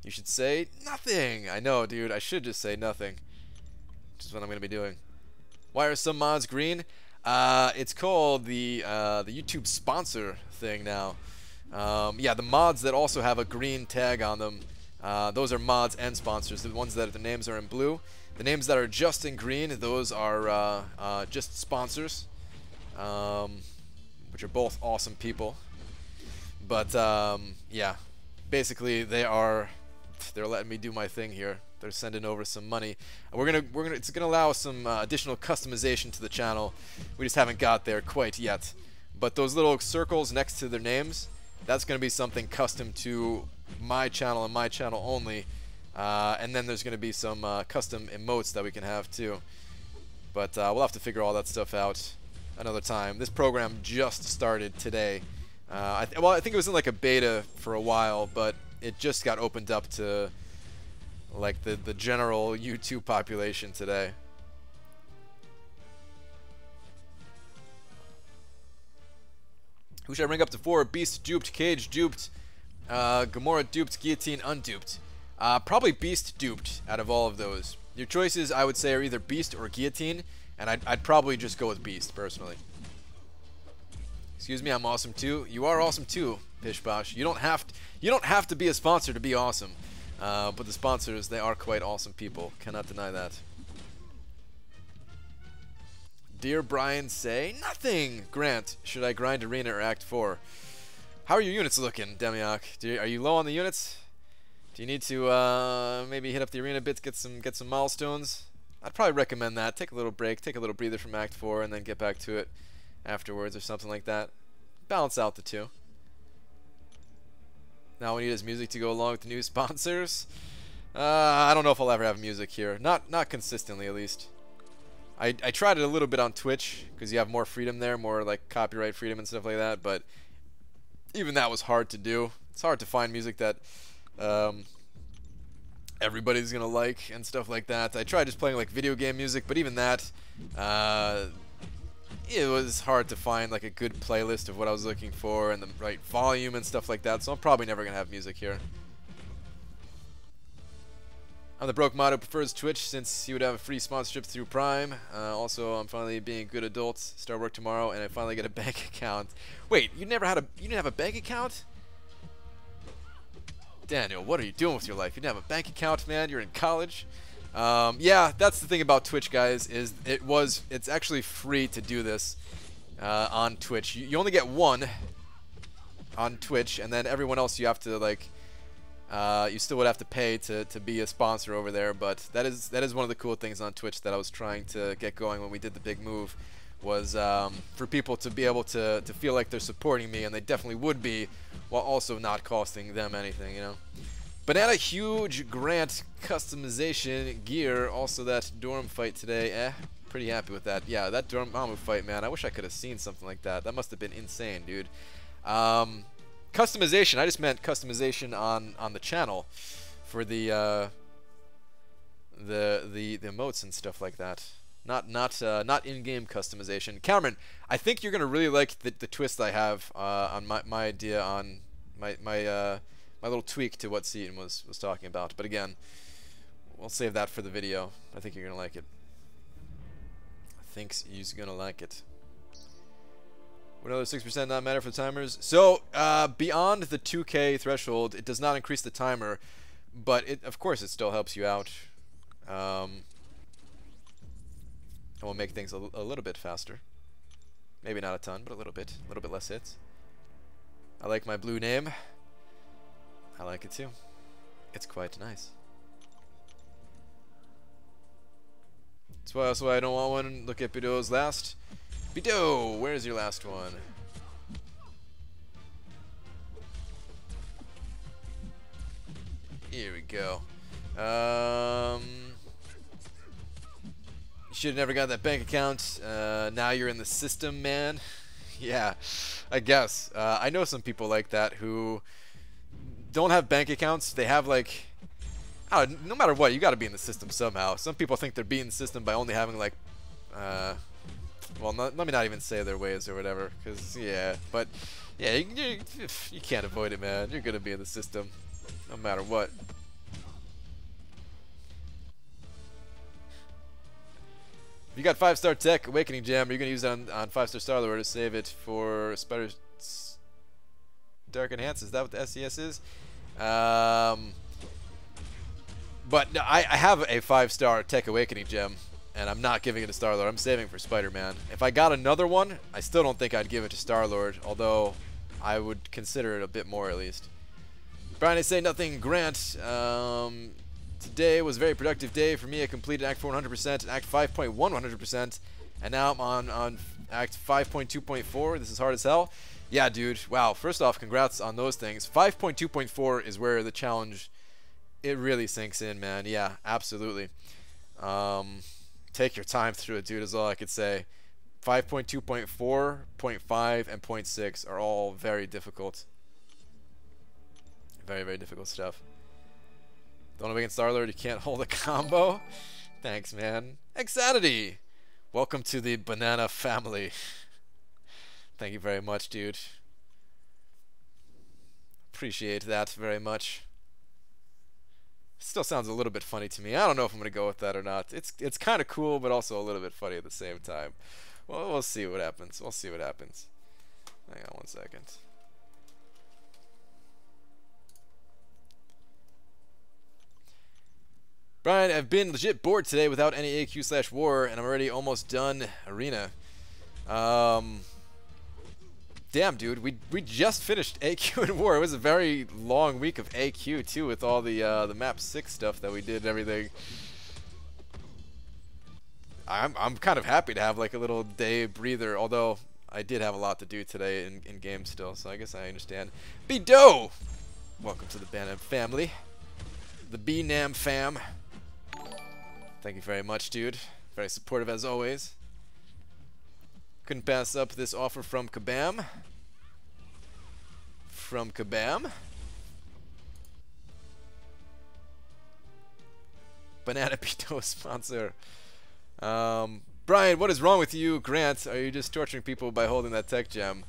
You should say nothing. I know, dude. I should just say nothing, which is what I'm going to be doing. Why are some mods green? It's called the YouTube sponsor thing now. Yeah, the mods that also have a green tag on them, those are mods and sponsors. The ones that the names are in blue. The names that are just in green, those are just sponsors, which are both awesome people. But yeah, basically they're letting me do my thing here. They're sending over some money. It's gonna allow some additional customization to the channel. We just haven't got there quite yet. But those little circles next to their names, that's gonna be something custom to my channel and my channel only. And then there's gonna be some custom emotes that we can have too. But we'll have to figure all that stuff out another time. This program just started today. Well, I think it was in like a beta for a while, but it just got opened up to like the general YouTube population today. Who should I bring up to 4? Beast duped, Cage duped, Gamora duped, Guillotine unduped. Probably Beast duped out of all of those. Your choices, I would say, are either Beast or Guillotine, and I'd probably just go with Beast, personally. Excuse me, I'm awesome too. You are awesome too, Pish Posh. You don't have to be a sponsor to be awesome. But the sponsors, they are quite awesome people. Cannot deny that. Dear Brian, say nothing. Grant, should I grind Arena or Act 4? How are your units looking, Demiok? Are you low on the units? Do you need to maybe hit up the arena bits, get some milestones? I'd probably recommend that. Take a little break, take a little breather from Act 4, and then get back to it afterwards or something like that. Balance out the two. Now we need his music to go along with the new sponsors. I don't know if I'll ever have music here. Not consistently, at least. I tried it a little bit on Twitch because you have more freedom there, more like copyright freedom and stuff like that. But even that was hard to do. It's hard to find music that everybody's gonna like and stuff like that. I tried just playing like video game music, but even that, it was hard to find like a good playlist of what I was looking for and the right volume and stuff like that. So I'm probably never gonna have music here. I'm the broke mod who prefers Twitch since he would have a free sponsorship through Prime. Also, I'm finally being a good adult. Start work tomorrow, and I finally get a bank account. Wait, you didn't have a bank account? Daniel, what are you doing with your life? You didn't have a bank account, man. You're in college. Yeah, that's the thing about Twitch, guys. Is it's actually free to do this on Twitch. You only get one on Twitch, and then everyone else you have to like. You still would have to pay to be a sponsor over there, but that is one of the cool things on Twitch that I was trying to get going when we did the big move, was for people to be able to feel like they're supporting me, and they definitely would be, while also not costing them anything, you know. Banana huge Grant customization gear, also that dorm fight today, pretty happy with that. Yeah, that Dormammu fight, man, I wish I could have seen something like that. That must have been insane, dude. Customization, I just meant customization on the channel for the emotes and stuff like that. Not in-game customization. Cameron, I think you're gonna really like the twist I have on my idea on my little tweak to what Seaton was talking about. But again, we'll save that for the video. I think you're gonna like it. I think he's gonna like it. Would another 6% not matter for the timers? So beyond the 2K threshold, it does not increase the timer, but of course it still helps you out. And will make things a little bit faster. Maybe not a ton, but a little bit less hits. I like my blue name. I like it too. It's quite nice. That's why I don't want one. Look at Bido's last. Bido, where's your last one? Here we go. You should have never got that bank account. Now you're in the system, man. Yeah, I guess. I know some people like that who don't have bank accounts. They have like, no matter what, you got to be in the system somehow. Some people think they're being the system by only having like, well, let me not even say their ways or whatever, because yeah, but yeah, you can't avoid it, man. You're gonna be in the system, no matter what. If you got 5-star tech awakening gem, are you gonna use it on 5-star Star-Lord to save it for Spider Dark Enhance? Is that what the SES is? But no, I have a 5-star tech awakening gem, and I'm not giving it to Star-Lord. I'm saving for Spider-Man. If I got another one, I still don't think I'd give it to Star-Lord, although I would consider it a bit more at least. Brian, I say nothing. Grant, today was a very productive day for me. I completed Act 4 100%, and Act 5.1 100%, and now I'm on Act 5.2.4. This is hard as hell. Yeah, dude. Wow. First off, congrats on those things. 5.2.4 is where the challenge, it really sinks in, man. Yeah, absolutely. Take your time through it, dude, is all I could say. 5.2.4, 0.5, and 0.6 are all very difficult. Very, very difficult stuff. Don't awaken Star-Lord, you can't hold a combo. Thanks, man. Xanity! Welcome to the banana family. Thank you very much, dude. Appreciate that very much. Still sounds a little bit funny to me. I don't know if I'm gonna go with that or not. It's kind of cool, but also a little bit funny at the same time. Well, we'll see what happens. We'll see what happens. Hang on 1 second. Brian, I've been legit bored today without any AQ/war, and I'm already almost done arena. Damn, dude, we just finished AQ and war. It was a very long week of AQ too, with all the map 6 stuff that we did and everything. I'm kind of happy to have like a little day breather, although I did have a lot to do today in game still, so I guess I understand. B-Do! Welcome to the Banam family. The B-Nam fam. Thank you very much, dude. Very supportive as always. Couldn't pass up this offer from Kabam. From Kabam. Banana Pito sponsor. Brian, what is wrong with you? Grant, are you just torturing people by holding that tech gem?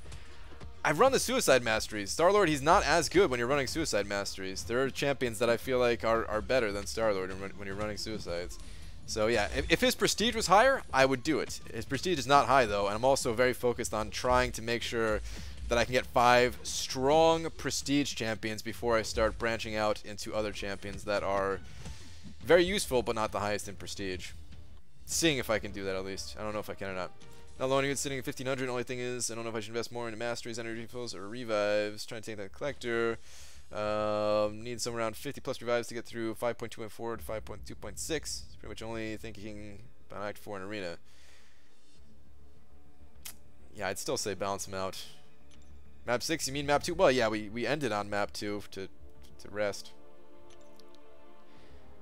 I've run the Suicide Masteries. Star-Lord, he's not as good when you're running Suicide Masteries. There are champions that I feel like are better than Star-Lord when you're running Suicides. So yeah, if his prestige was higher, I would do it. His prestige is not high though, and I'm also very focused on trying to make sure that I can get 5 strong prestige champions before I start branching out into other champions that are very useful but not the highest in prestige. Seeing if I can do that at least. I don't know if I can or not. Not alone, it's sitting at 1500. Only thing is, I don't know if I should invest more into masteries, energy fills, or revives. Trying to take that collector. Need somewhere around 50 plus revives to get through 5.2.4 to 5.2.6. It's pretty much only thinking about Act 4 in Arena. Yeah, I'd still say balance them out. Map 6, you mean map 2? Well, yeah, we ended on map 2 to rest.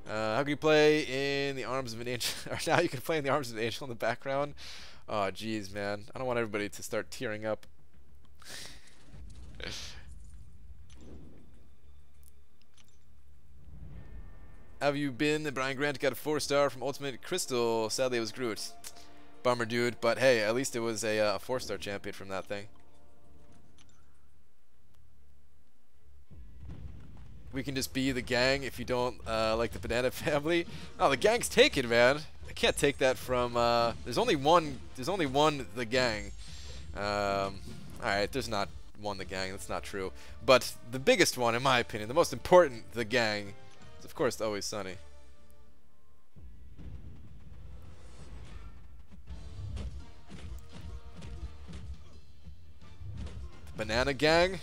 How can you play in the arms of an angel? Or now you can play in the arms of an angel in the background. Oh, jeez, man. I don't want everybody to start tearing up. Have you been? Brian Grant got a 4-star from Ultimate Crystal. Sadly, it was Groot. Bummer, dude. But hey, at least it was a 4-star champion from that thing. We can just be the gang if you don't like the Banana family. Oh, the gang's taken, man. I can't take that from. There's only one. There's only one the gang. All right, there's not one the gang. That's not true. But the biggest one, in my opinion, the most important the gang, is of course Always Sunny. The Banana Gang.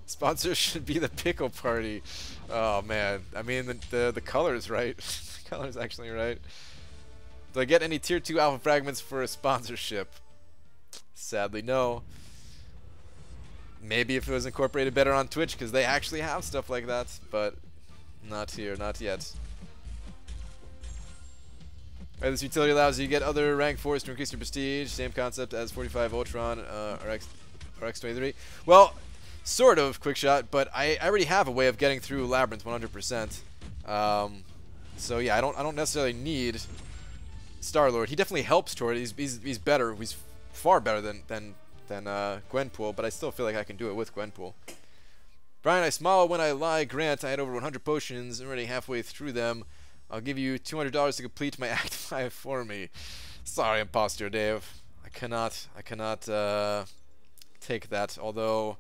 Sponsor should be the Pickle Party. Oh man, I mean the color's right. The color's actually right. Do I get any tier 2 alpha fragments for a sponsorship? Sadly, no. Maybe if it was incorporated better on Twitch, because they actually have stuff like that, but not here, not yet. Alright, this utility allows you to get other rank 4s to increase your prestige. Same concept as 45 Ultron or X23. Well, sort of quick shot, but I already have a way of getting through Labyrinth 100%. So yeah, I don't necessarily need Star-Lord. He definitely helps toward it. He's better. He's far better than Gwenpool, but I still feel like I can do it with Gwenpool. Brian, I smile when I lie. Grant, I had over 100 potions. I'm already halfway through them. I'll give you $200 to complete my Act 5 for me. Sorry, Imposter Dave. I cannot take that, although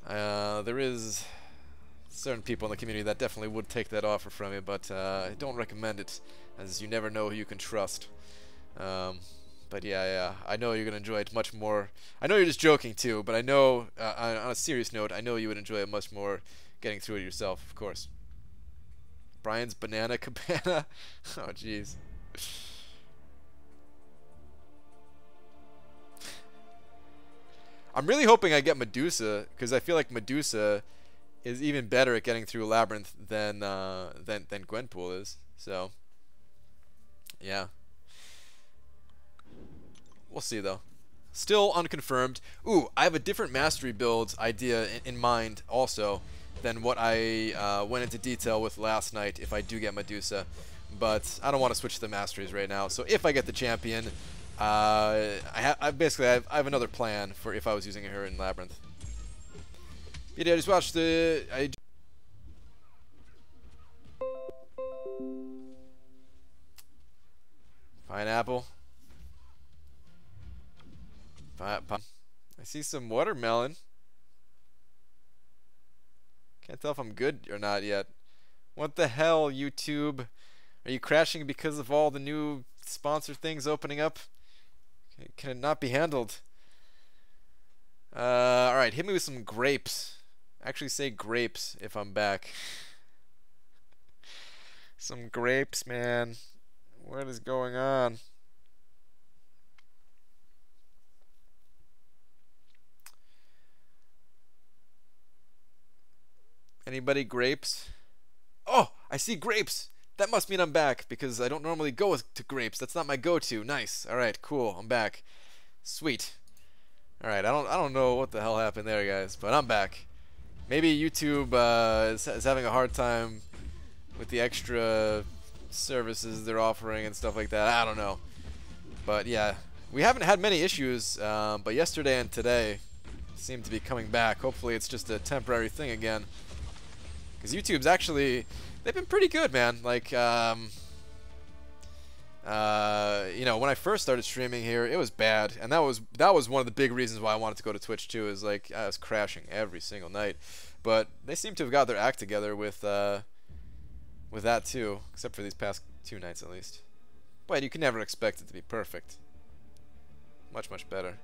there is certain people in the community that definitely would take that offer from you, but I don't recommend it, as you never know who you can trust. But yeah, I know you're gonna enjoy it much more. I know you're just joking too, but I know, on a serious note, I know you would enjoy it much more getting through it yourself, of course. Brian's Banana Cabana. Oh, jeez. I'm really hoping I get Medusa, because I feel like Medusa is even better at getting through Labyrinth than Gwenpool is. So, yeah. We'll see, though. Still unconfirmed. Ooh, I have a different mastery build idea in mind also than what I went into detail with last night if I do get Medusa. But I don't want to switch to the masteries right now. So if I get the champion, I have another plan for if I was using her in Labyrinth. Yeah, I just watched the... Pineapple. I see some watermelon. Can't tell if I'm good or not yet. What the hell, YouTube? Are you crashing because of all the new sponsor things opening up? Can it not be handled? Alright, hit me with some grapes. Actually say grapes if I'm back. Some grapes, man. What is going on? Anybody grapes? Oh, I see grapes. That must mean I'm back because I don't normally go to grapes. That's not my go-to. Nice. All right, cool. I'm back. Sweet. All right, I don't know what the hell happened there, guys, but I'm back. Maybe YouTube is having a hard time with the extra services they're offering and stuff like that. I don't know. But yeah, we haven't had many issues, but yesterday and today seem to be coming back. Hopefully it's just a temporary thing again. Because YouTube's actually, they've been pretty good, man. Like, you know, when I first started streaming here, it was bad, and that was one of the big reasons why I wanted to go to Twitch too. Is like I was crashing every single night, but they seem to have got their act together with that too, except for these past 2 nights at least. But you can never expect it to be perfect. Much better.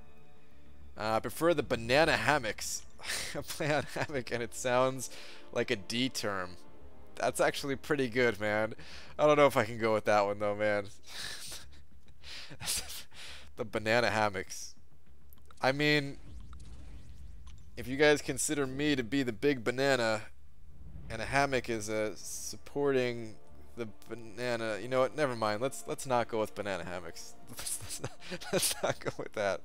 I prefer the banana hammocks. I play on hammock and it sounds like a D term. That's actually pretty good, man. I don't know if I can go with that one though, man. The banana hammocks. I mean, if you guys consider me to be the big banana and a hammock is supporting the banana, you know what? Never mind. Let's not go with banana hammocks. Let's not go with that.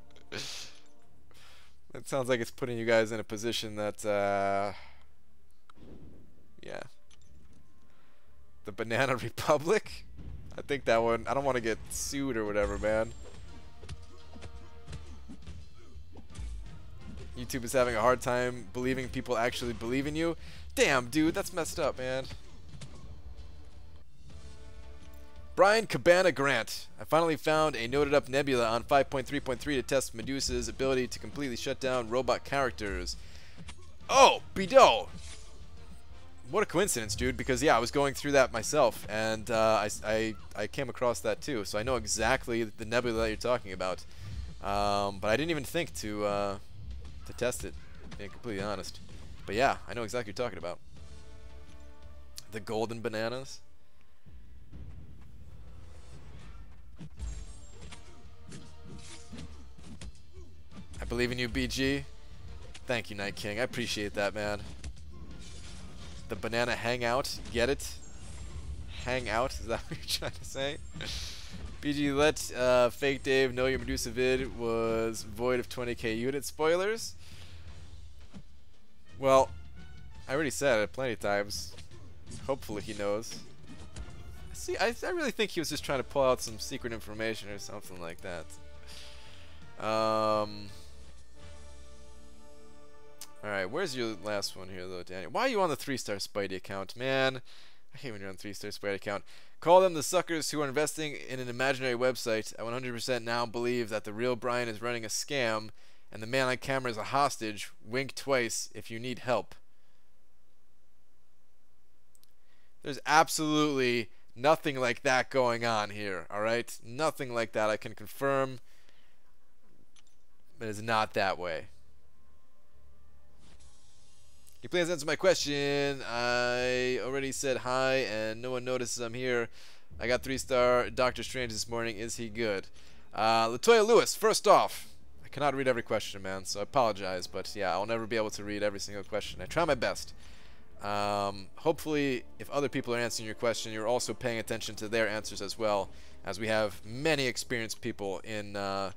It sounds like it's putting you guys in a position that, yeah. The Banana Republic? I think that one, I don't want to get sued or whatever, man. YouTube is having a hard time believing people actually believe in you. Damn, dude, that's messed up, man. Brian Cabana Grant. I finally found a noted up nebula on 5.3.3 to test Medusa's ability to completely shut down robot characters. Oh, Bido! What a coincidence, dude, because yeah, I was going through that myself, and I came across that too, so I know exactly the nebula that you're talking about. But I didn't even think to test it, being completely honest. But yeah, I know exactly what you're talking about. The golden bananas. I believe in you, BG. Thank you, Night King. I appreciate that, man. The banana hangout. Get it? Hang out? Is that what you're trying to say? BG, let Fake Dave know your Medusa vid was void of 20k unit spoilers. Well, I already said it plenty of times. Hopefully he knows. See, I really think he was just trying to pull out some secret information or something like that. Alright, where's your last one here, though, Daniel? Why are you on the 3-star Spidey account, man? I hate when you're on the 3-star Spidey account. Call them the suckers who are investing in an imaginary website. I 100% now believe that the real Brian is running a scam, and the man on camera is a hostage. Wink twice if you need help. There's absolutely nothing like that going on here, alright? Nothing like that. I can confirm it is not that way. Can you please answer my question? I already said hi and no one notices I'm here. I got 3-star Doctor Strange this morning. Is he good? Latoya Lewis, first off, I cannot read every question, man, so I apologize. But yeah, I'll never be able to read every single question. I try my best. Hopefully, if other people are answering your question, you're also paying attention to their answers as well, as we have many experienced people in the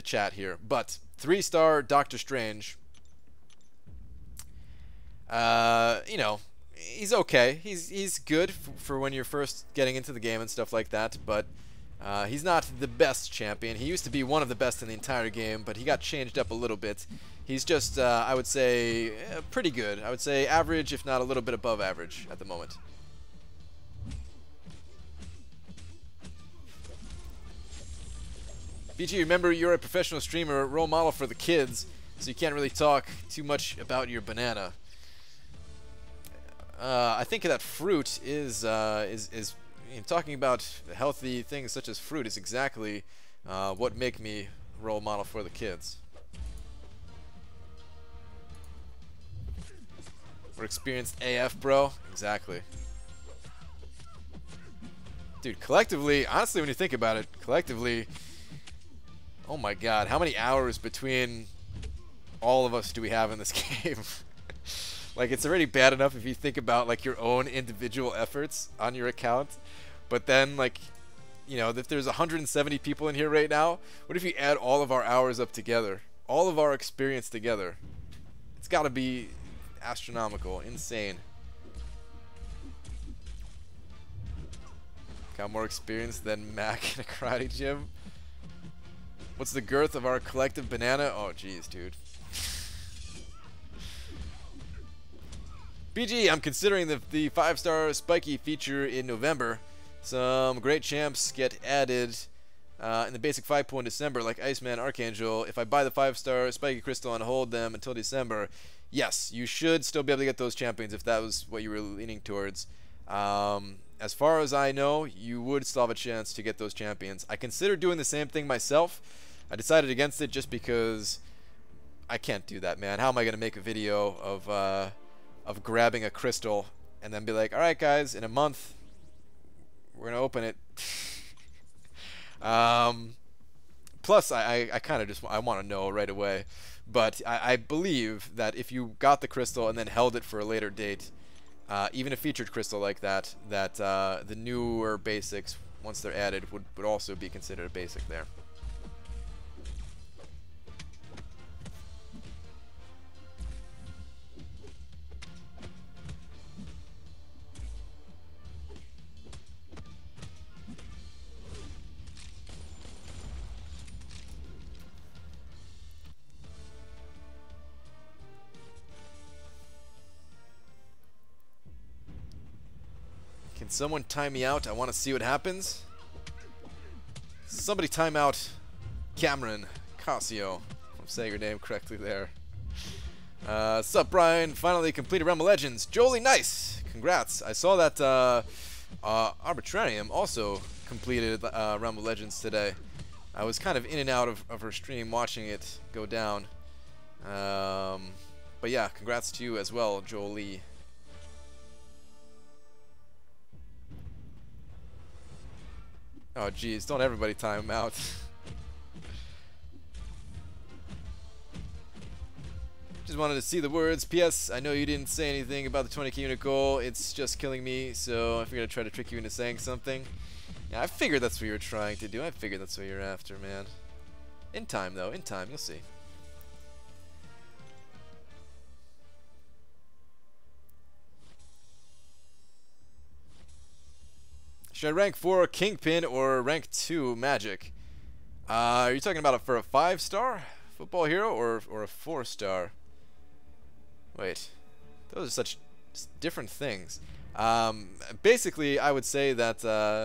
chat here. But 3-star Doctor Strange. You know, he's okay. He's good for when you're first getting into the game and stuff like that. But He's not the best champion. He used to be one of the best in the entire game, but he got changed up a little bit. He's just, I would say, pretty good. I would say average, if not a little bit above average at the moment. BG, remember you're a professional streamer, role model for the kids, so you can't really talk too much about your banana. I think that fruit is talking about healthy things such as fruit is exactly what make me role model for the kids. We're experienced AF, bro. Exactly. Dude, collectively, honestly, when you think about it, collectively, oh my god, how many hours between all of us do we have in this game? Like, it's already bad enough if you think about, like, your own individual efforts on your account. But then, like, you know, if there's 170 people in here right now, what if you add all of our hours up together? All of our experience together. It's gotta be astronomical, insane. Got more experience than Mac in a karate gym. What's the girth of our collective banana? Oh, jeez, dude. BG, I'm considering the 5-star spiky feature in November. Some great champs get added in the basic 5 pool in December, like Iceman, Archangel. If I buy the 5-star spiky crystal and hold them until December, yes, you should still be able to get those champions if that was what you were leaning towards. As far as I know, you would still have a chance to get those champions. I considered doing the same thing myself. I decided against it just because I can't do that, man. How am I going to make a video of grabbing a crystal and then be like, alright guys, in a month, we're going to open it. Plus, I kind of just want to know right away. But I believe that if you got the crystal and then held it for a later date, even a featured crystal like that, the newer basics, once they're added, would also be considered a basic there. Can someone time me out? I want to see what happens. Somebody time out Cameron Casio. I'm saying your name correctly there. Sup, Brian? Finally completed Realm of Legends. Jolie, nice! Congrats. I saw that Arbitrarium also completed Realm of Legends today. I was kind of in and out of her stream watching it go down. But yeah, congrats to you as well, Jolie. Oh geez, don't everybody time him out. Just wanted to see the words. P.S. I know you didn't say anything about the 20k unit goal. It's just killing me, so I figured I'd try to trick you into saying something. Yeah, I figured that's what you were trying to do. I figured that's what you're after, man. In time, though. In time, you'll see. Should I rank 4 Kingpin or rank 2 Magic? Are you talking about it for a 5-star football hero or a 4-star? Wait, those are such different things. Basically, I would say that,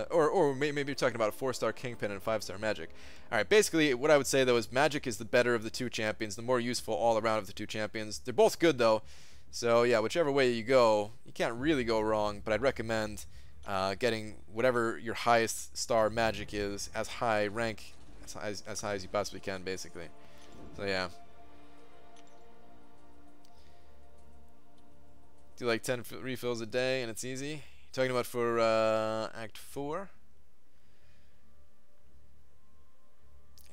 or maybe you're talking about a 4-star Kingpin and a 5-star Magic. All right, basically, what I would say though is Magic is the better of the two champions, the more useful all around of the two champions. They're both good though, so yeah, whichever way you go, you can't really go wrong. But I'd recommend getting whatever your highest star Magic is, as high rank, as high as you possibly can, basically. So yeah. Do like 10 refills a day and it's easy. Talking about for Act 4.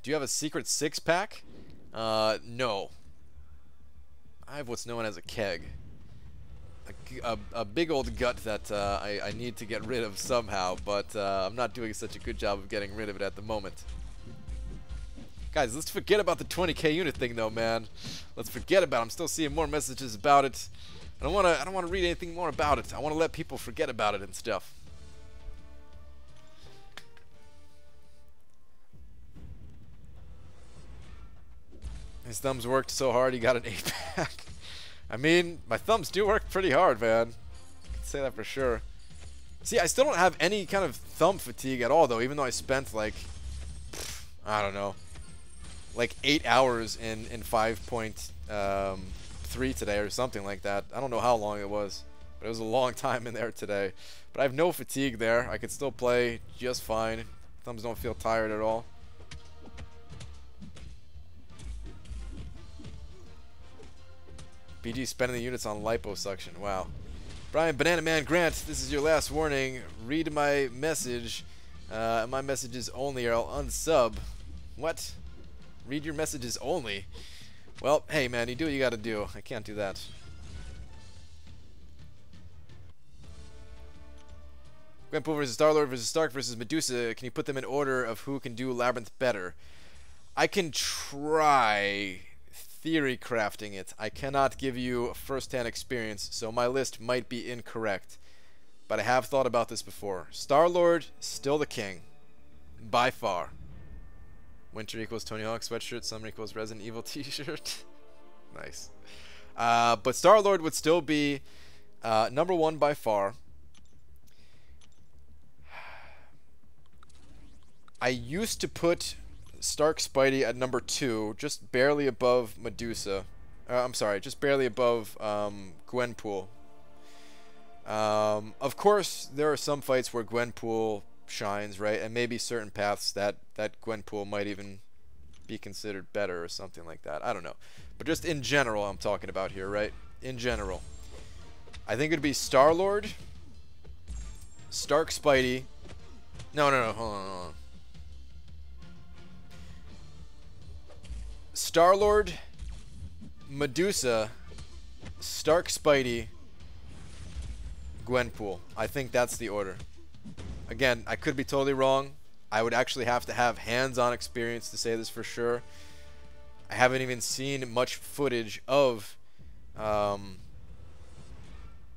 Do you have a secret 6-pack? No. I have what's known as a keg. A big old gut that I need to get rid of somehow, but I'm not doing such a good job of getting rid of it at the moment. Guys, let's forget about the 20k unit thing though, man. Let's forget about it. I'm still seeing more messages about it. I don't want to read anything more about it. I want to let people forget about it and stuff. His thumbs worked so hard he got an 8-pack. I mean, my thumbs do work pretty hard, man. I can say that for sure. See, I still don't have any kind of thumb fatigue at all, though, even though I spent, like, I don't know, like 8 hours in 5.3 today or something like that. I don't know how long it was, but it was a long time in there today. But I have no fatigue there. I can still play just fine. Thumbs don't feel tired at all. BG spending the units on liposuction. Wow. Brian Banana Man Grant, this is your last warning. Read my message. My messages only, or I'll unsub. What? Read your messages only? Well, hey man, you do what you gotta do. I can't do that. Gwenpool versus Starlord versus Stark versus Medusa. Can you put them in order of who can do Labyrinth better? I can try theory crafting it. I cannot give you first-hand experience, so my list might be incorrect. But I have thought about this before. Starlord, still the king. By far. Winter equals Tony Hawk sweatshirt. Summer equals Resident Evil t-shirt. Nice. But Starlord would still be number 1 by far. I used to put Stark Spidey at number 2, just barely above Medusa. I'm sorry, just barely above Gwenpool. Of course, there are some fights where Gwenpool shines, right? And maybe certain paths that Gwenpool might even be considered better or something like that. I don't know. But just in general, I'm talking about here, right? In general. I think it would be Starlord, Stark Spidey. No, hold on. Starlord, Medusa, Stark Spidey, Gwenpool. I think that's the order. Again, I could be totally wrong. I would actually have to have hands-on experience to say this for sure. I haven't even seen much footage of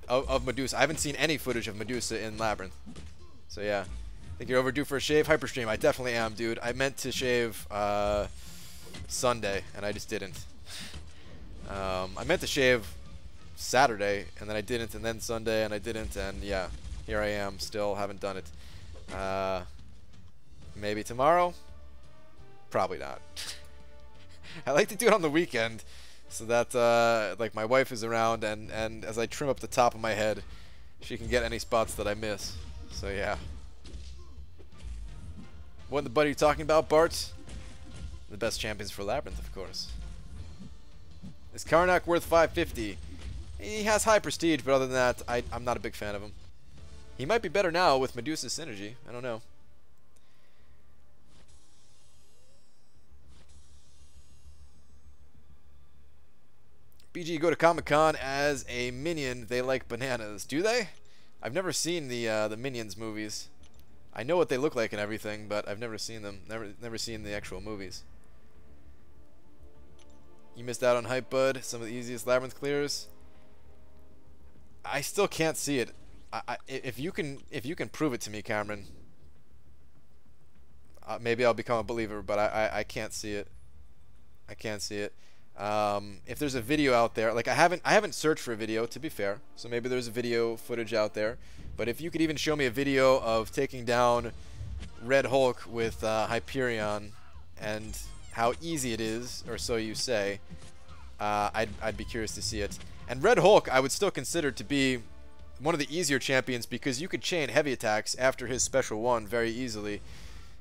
Medusa. I haven't seen any footage of Medusa in Labyrinth. So yeah, I think you're overdue for a shave. Hyperstream, I definitely am, dude. I meant to shave Sunday, and I just didn't. I meant to shave Saturday, and then I didn't, and then Sunday, and I didn't, and yeah, here I am, still haven't done it. Maybe tomorrow? Probably not. I like to do it on the weekend, so that like my wife is around, and as I trim up the top of my head, she can get any spots that I miss. So yeah. What the buddy are you talking about, Bart? The best champions for Labyrinth, of course. Is Karnak worth 550? He has high prestige, but other than that, I'm not a big fan of him. He might be better now with Medusa's synergy. I don't know. BG, go to Comic-Con as a minion. They like bananas. Do they? I've never seen the Minions movies. I know what they look like and everything, but I've never seen them. Never seen the actual movies. You missed out on Hype Bud. Some of the easiest Labyrinth clears. I still can't see it. If you can prove it to me, Cameron, maybe I'll become a believer. But I can't see it. I can't see it. If there's a video out there, like I haven't searched for a video, to be fair. So maybe there's a video footage out there. But if you could even show me a video of taking down Red Hulk with Hyperion and how easy it is, or so you say, I'd be curious to see it. And Red Hulk I would still consider to be one of the easier champions because you could chain heavy attacks after his special one very easily.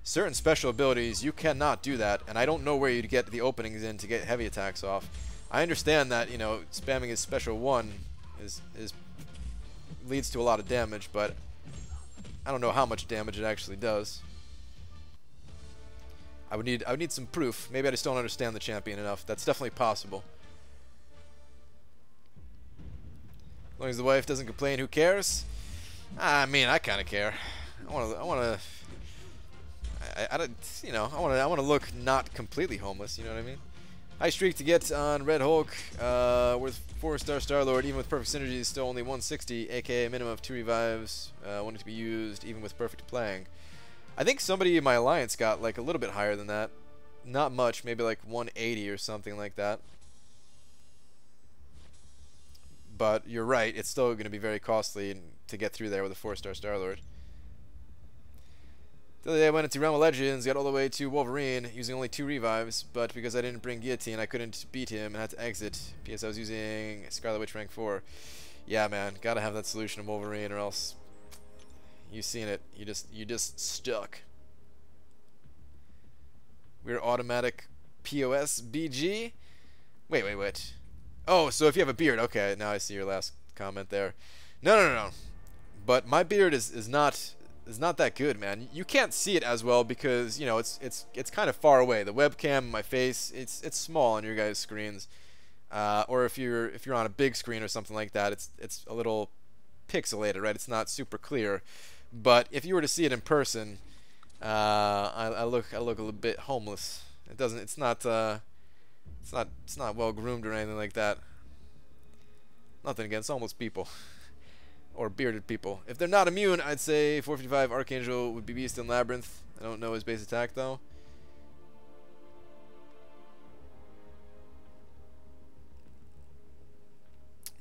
Certain special abilities, you cannot do that, and I don't know where you'd get the openings in to get heavy attacks off. I understand that, you know, spamming his special one leads to a lot of damage, but I don't know how much damage it actually does. I would need some proof. Maybe I just don't understand the champion enough. That's definitely possible. As long as the wife doesn't complain, who cares? I mean, I kind of care. I want to look not completely homeless. You know what I mean? High streak to get on Red Hulk. Worth 4-star Starlord, even with perfect synergy, is still only 160, aka a minimum of 2 revives. Wanting to be used even with perfect playing. I think somebody in my alliance got like a little bit higher than that. not much, maybe like 180 or something like that. But you're right, it's still going to be very costly to get through there with a 4-star Star-Lord. The other day I went into Realm of Legends, got all the way to Wolverine using only 2 revives, but because I didn't bring Guillotine, I couldn't beat him and had to exit. P.S. I was using Scarlet Witch rank 4. Yeah, man, gotta have that solution of Wolverine, or else you've seen it. You just stuck. We're automatic POS BG. Wait. Oh, so if you have a beard, okay. Now I see your last comment there. No. But my beard is not that good, man. You can't see it as well because you know it's kind of far away. The webcam, my face, it's small on your guys' screens. Or if you're on a big screen or something like that, it's a little pixelated, right? It's not super clear. But if you were to see it in person, I look a little bit homeless. It's not well groomed or anything like that. Nothing against homeless people or bearded people. If they're not immune, I'd say 455 Archangel would be Beast in Labyrinth. I don't know his base attack though.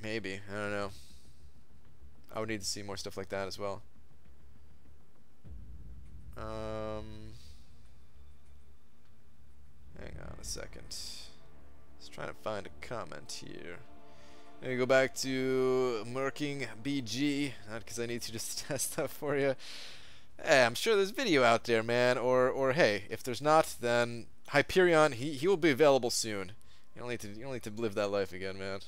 Maybe, I don't know. I would need to see more stuff like that as well. Hang on a second. Just trying to find a comment here. Let me go back to Merking BG, not because I need to just test stuff for you. Hey, I'm sure there's video out there, man. Or hey, if there's not, then Hyperion, he will be available soon. You don't need to live that life again, man.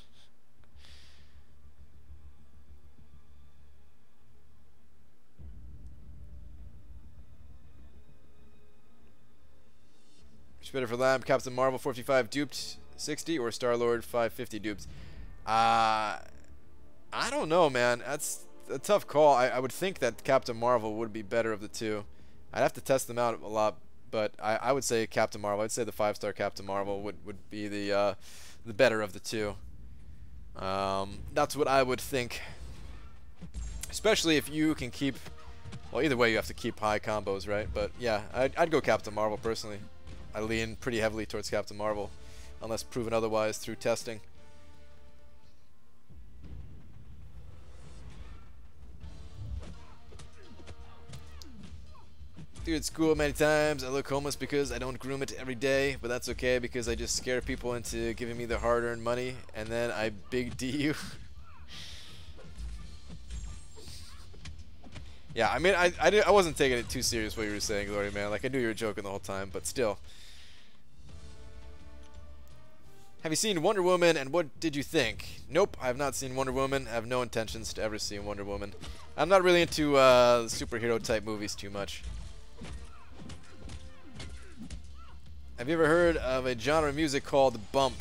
Which better for Lab? Captain Marvel 455 duped 60 or Star-Lord 550 duped? I don't know, man. That's a tough call. I would think that Captain Marvel would be better of the two. I'd have to test them out a lot, but I would say Captain Marvel. I'd say the 5-star Captain Marvel would be the better of the two. That's what I would think. Especially if you can keep... Well, either way, you have to keep high combos, right? But yeah, I'd go Captain Marvel personally. I lean pretty heavily towards Captain Marvel, unless proven otherwise through testing. Dude, school many times. I look homeless because I don't groom it every day, but that's okay because I just scare people into giving me their hard-earned money, and then I big D you. Yeah, I mean, I wasn't taking it too serious what you were saying, Glory, man. Like, I knew you were joking the whole time, but still. Have you seen Wonder Woman, and what did you think? Nope, I have not seen Wonder Woman. I have no intentions to ever see Wonder Woman. I'm not really into superhero-type movies too much. Have you ever heard of a genre of music called bump?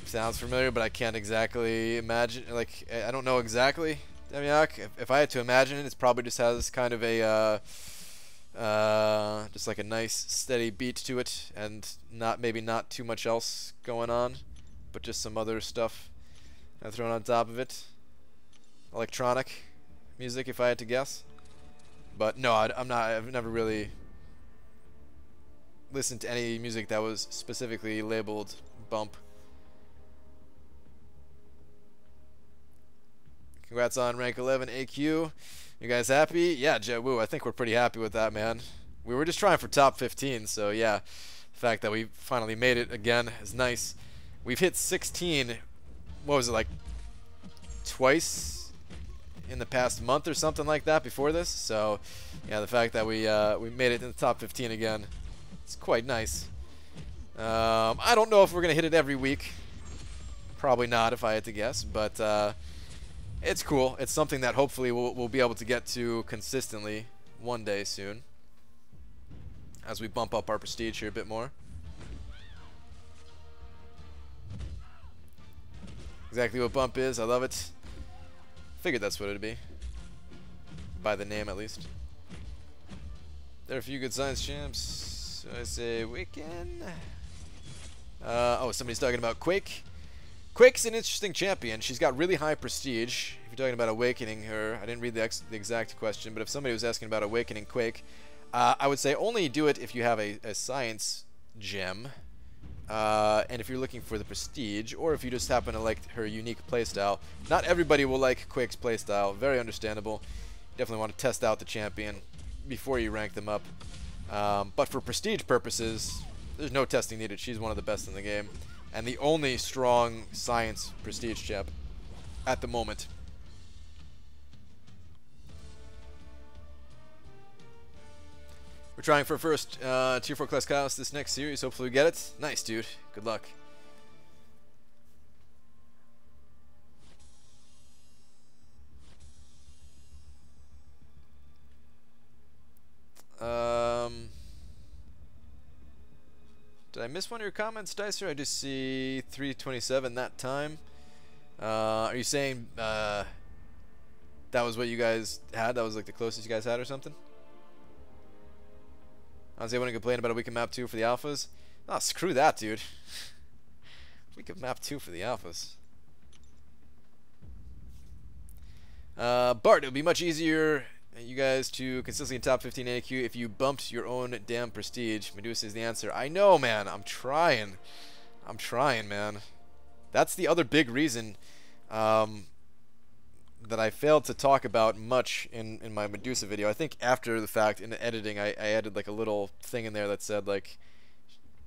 Sounds familiar, but I can't exactly imagine. Like, I don't know exactly, Demiak. If I had to imagine it, it probably just has kind of a just like a nice steady beat to it, and maybe not too much else going on, but just some other stuff thrown on top of it. Electronic music, if I had to guess. But no, I've never really listened to any music that was specifically labeled bump. Congrats on rank 11 AQ. You guys happy? Yeah, Jet Woo, I think we're pretty happy with that, man. We were just trying for top 15, so yeah. The fact that we finally made it again is nice. We've hit 16, what was it, like twice in the past month or something like that before this. So yeah, the fact that we made it in the top 15 again, it's quite nice. I don't know if we're going to hit it every week. Probably not, if I had to guess, but it's cool. It's something that hopefully we'll be able to get to consistently one day soon, as we bump up our prestige here a bit more. Exactly what bump is. I love it. Figured that's what it'd be, by the name at least. There are a few good science champs. So I say Wiccan. Oh, somebody's talking about Quake. Quake's an interesting champion. She's got really high prestige. If you're talking about awakening her, I didn't read the exact question, but if somebody was asking about awakening Quake, I would say only do it if you have a science gem, and if you're looking for the prestige, or if you just happen to like her unique playstyle. Not everybody will like Quake's playstyle, very understandable. Definitely want to test out the champion before you rank them up. But for prestige purposes, there's no testing needed. She's one of the best in the game, and the only strong science prestige champ at the moment. We're trying for first Tier 4 Class Chaos this next series. Hopefully we get it. Nice, dude. Good luck. Did I miss one of your comments, Dicer? I just see 327 that time. Are you saying that was what you guys had? That was like the closest you guys had or something? Honestly, I wouldn't complain about a week of map 2 for the alphas. Oh, screw that, dude. Week of map 2 for the alphas. Bart, it would be much easier, you guys, to consistently in top 15 AQ if you bumped your own damn prestige. Medusa is the answer. I know, man. I'm trying. I'm trying, man. That's the other big reason that I failed to talk about much in my Medusa video. I think after the fact, in the editing, I added like a little thing in there that said like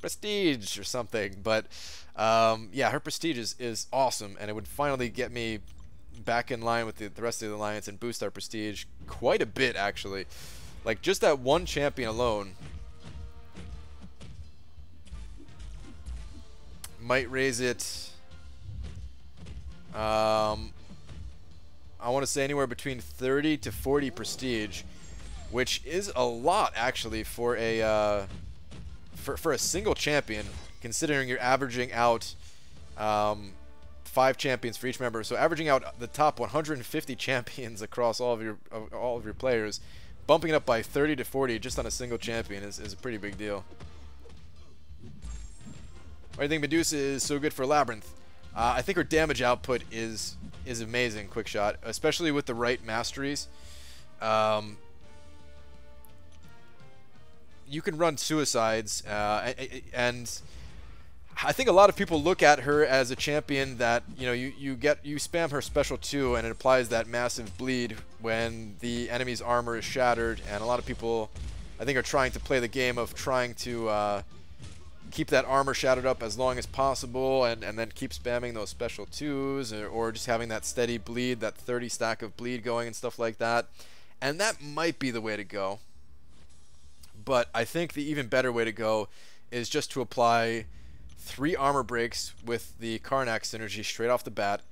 prestige or something. But yeah, her prestige is awesome, and it would finally get me back in line with the rest of the alliance and boost our prestige quite a bit, actually. Like just that one champion alone might raise it. I want to say anywhere between 30 to 40 prestige, which is a lot actually for a for a single champion, considering you're averaging out 5 champions for each member. So averaging out the top 150 champions across all of your players, bumping it up by 30 to 40 just on a single champion is a pretty big deal. Why do you think Medusa is so good for Labyrinth? I think her damage output is amazing, quick shot, especially with the right masteries. You can run suicides, and I think a lot of people look at her as a champion that, you know, you spam her special 2 and it applies that massive bleed when the enemy's armor is shattered, and a lot of people, I think, are trying to play the game of trying to keep that armor shattered up as long as possible, and then keep spamming those special 2s, or just having that steady bleed, that 30 stack of bleed going and stuff like that. And that might be the way to go. But I think the even better way to go is just to apply 3 armor breaks with the Karnak synergy straight off the bat,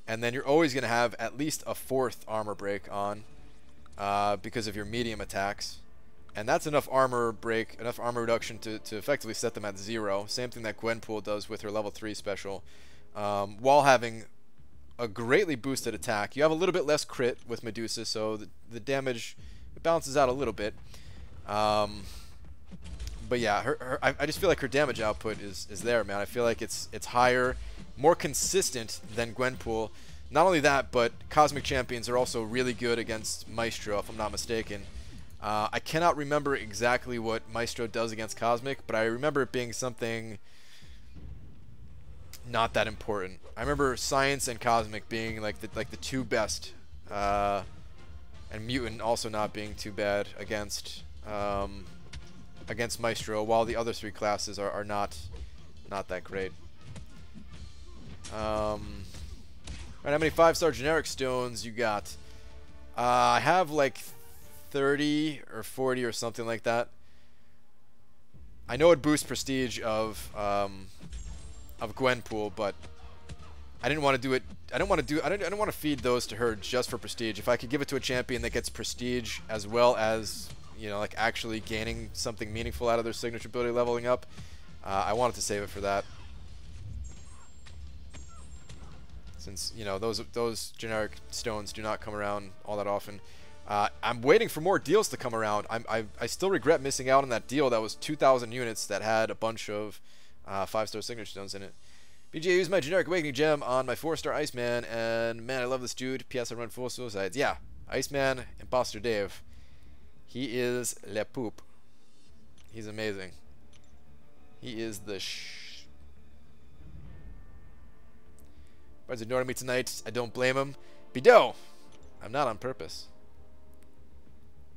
and then you're always going to have at least a 4th armor break on because of your medium attacks. And that's enough armor break, enough armor reduction to effectively set them at 0. Same thing that Gwenpool does with her level 3 special, while having a greatly boosted attack. You have a little bit less crit with Medusa, so the damage, it balances out a little bit. But yeah, I just feel like her damage output is there, man. I feel like it's higher, more consistent than Gwenpool. Not only that, but Cosmic Champions are also really good against Maestro, if I'm not mistaken. I cannot remember exactly what Maestro does against Cosmic, but I remember it being something not that important. I remember Science and Cosmic being like the 2 best, and Mutant also not being too bad against Maestro, while the other 3 classes are not that great. Alright, how many 5-star generic stones you got? I have like 30 or 40 or something like that. I know it boosts prestige of Gwenpool, but I didn't want to do it. I don't want to feed those to her just for prestige. If I could give it to a champion that gets prestige as well as, you know, like actually gaining something meaningful out of their signature ability leveling up, I wanted to save it for that. Since, you know, those generic stones do not come around all that often. I'm waiting for more deals to come around. I still regret missing out on that deal that was 2,000 units that had a bunch of 5-star signature stones in it. BJ used my generic awakening gem on my 4-star Iceman, and man, I love this dude. PS, I run full suicides. Yeah, Iceman, Imposter Dave. He is le poop. He's amazing. He is the Bud's ignoring me tonight. I don't blame him. Bido! I'm not on purpose.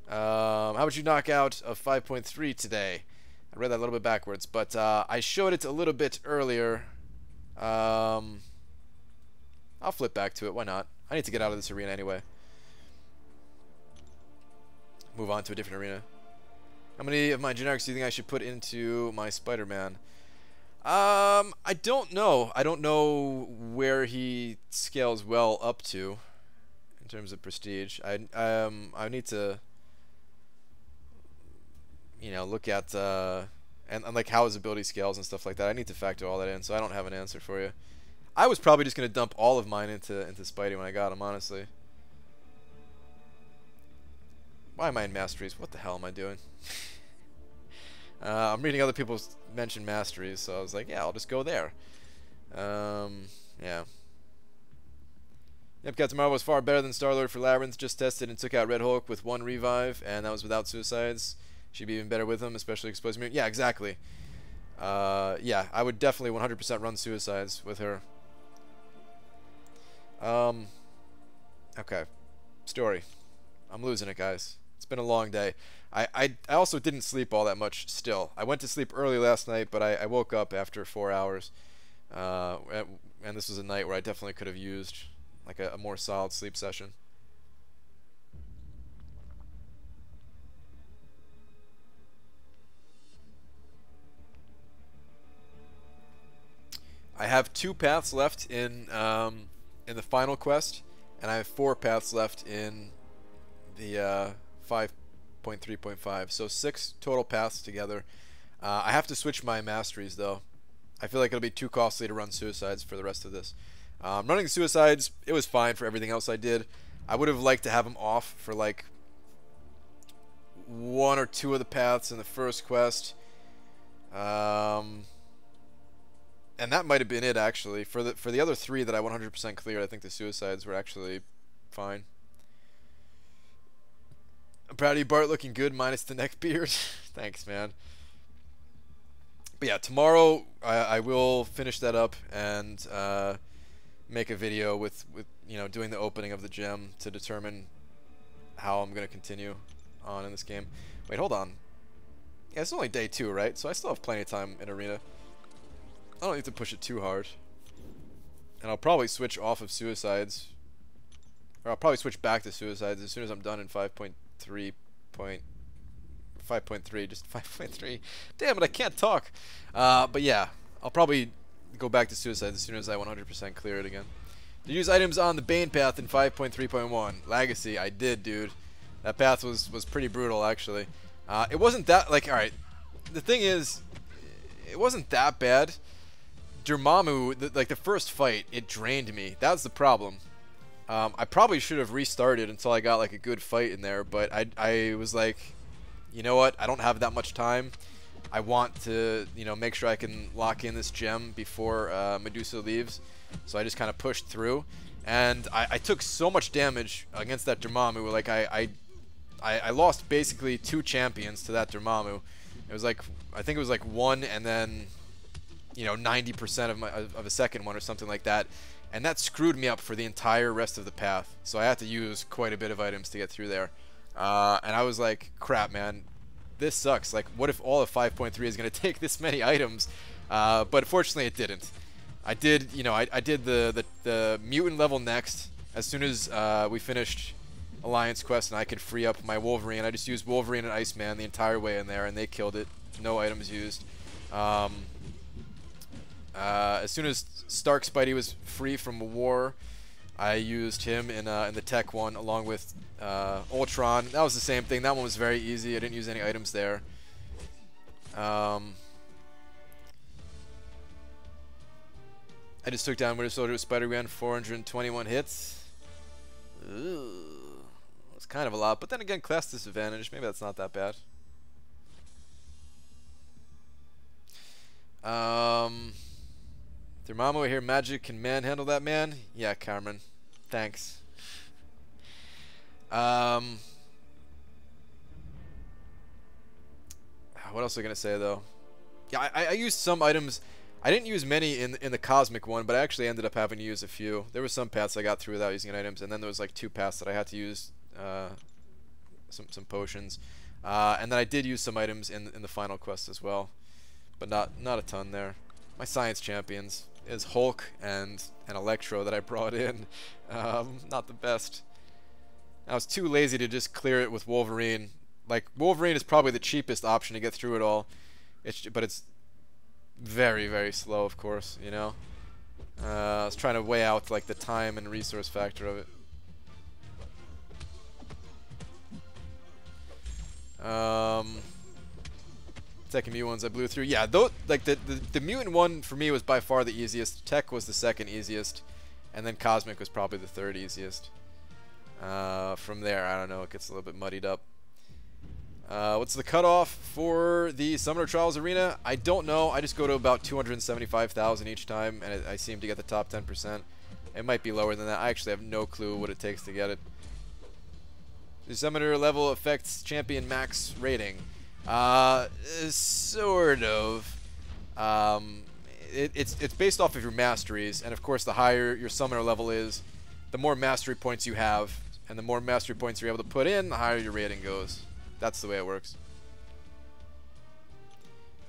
How about you knock out a 5.3 today? I read that a little bit backwards, but I showed it a little bit earlier. I'll flip back to it. Why not? I need to get out of this arena anyway. Move on to a different arena. How many of my generics do you think I should put into my Spider-Man? I don't know. I don't know where he scales well up to in terms of prestige. I need to, you know, look at and like how his ability scales and stuff like that. I need to factor all that in, so I don't have an answer for you. I was probably just gonna dump all of mine into Spidey when I got him, honestly. Why am I in Masteries? What the hell am I doing? I'm reading other people's mention Masteries, so I was like, yeah, I'll just go there. Yeah. Yep, Captain Marvel was far better than Star-Lord for Labyrinth. Just tested and took out Red Hulk with 1 revive, and that was without suicides. She'd be even better with him, especially exposed mutant. Yeah, exactly. Yeah, I would definitely 100% run suicides with her. Okay. Story. I'm losing it, guys. It's been a long day. I also didn't sleep all that much still. I went to sleep early last night, but I woke up after 4 hours. And this was a night where I definitely could have used like a more solid sleep session. I have 2 paths left in the final quest, and I have 4 paths left in the 5.3.5, so 6 total paths together. I have to switch my masteries though. I feel like it'll be too costly to run suicides for the rest of this. Running suicides, it was fine for everything else I did. I would have liked to have them off for like 1 or 2 of the paths in the first quest. And that might have been it actually. For the other 3 that I 100% cleared, I think the suicides were actually fine. I'm proud of you, Bart, looking good minus the neck beard. Thanks, man. But yeah, tomorrow I will finish that up and make a video with you know, doing the opening of the gem to determine how I'm gonna continue on in this game. Wait, hold on. Yeah, it's only day 2, right? So I still have plenty of time in arena. I don't need to push it too hard. And I'll probably switch off of suicides. Or I'll probably switch back to suicides as soon as I'm done in 5.3. Just 5.3. Damn it, I can't talk. But yeah, I'll probably go back to suicides as soon as I 100% clear it again. Did you use items on the Bane path in 5.3.1? Legacy, I did, dude. That path was pretty brutal, actually. It wasn't that, like, alright. The thing is, it wasn't that bad. Dormammu, like the first fight, it drained me. That was the problem. I probably should have restarted until I got like a good fight in there, but I was like, you know what? I don't have that much time. I want to, you know, make sure I can lock in this gem before Medusa leaves. So I just kind of pushed through, and I took so much damage against that Dormammu. Like I lost basically 2 champions to that Dormammu. It was like, I think it was like 1 and then, you know, 90% of a second one or something like that. And that screwed me up for the entire rest of the path. So I had to use quite a bit of items to get through there. And I was like, crap, man, this sucks. Like, what if all of 5.3 is going to take this many items? But fortunately it didn't. I did, you know, I did the mutant level next. As soon as we finished Alliance quest and I could free up my Wolverine, I just used Wolverine and Iceman the entire way in there, and they killed it. No items used. As soon as Stark Spidey was free from war, I used him in the tech one along with Ultron. That was the same thing. That one was very easy. I didn't use any items there. I just took down Winter Soldier with Spider-Man, 421 hits. Ooh, that's kind of a lot. But then again, class disadvantage. Maybe that's not that bad. Dormammu here, Magic can manhandle that man? Yeah, Cameron. Thanks. What else was I gonna say though? Yeah, I used some items. I didn't use many in the cosmic one, but I actually ended up having to use a few. There were some paths I got through without using items, and then there was like 2 paths that I had to use some potions. And then I did use some items in the final quest as well, but not a ton there. My science champions is Hulk and Electro that I brought in. Not the best. I was too lazy to just clear it with Wolverine. Like, Wolverine is probably the cheapest option to get through it all. But it's very, very slow, of course, you know? I was trying to weigh out, like, the time and resource factor of it. Second mutant ones I blew through. Yeah, though, like, the mutant one, for me, was by far the easiest. Tech was the second easiest. And then Cosmic was probably the third easiest. From there, I don't know, it gets a little bit muddied up. What's the cutoff for the Summoner Trials Arena? I don't know. I just go to about 275,000 each time, and I seem to get the top 10%. It might be lower than that. I actually have no clue what it takes to get it. The Summoner level affects champion max rating. Sort of. It's based off of your masteries, and of course the higher your Summoner level is, the more mastery points you have, and the more mastery points you're able to put in, the higher your rating goes. That's the way it works.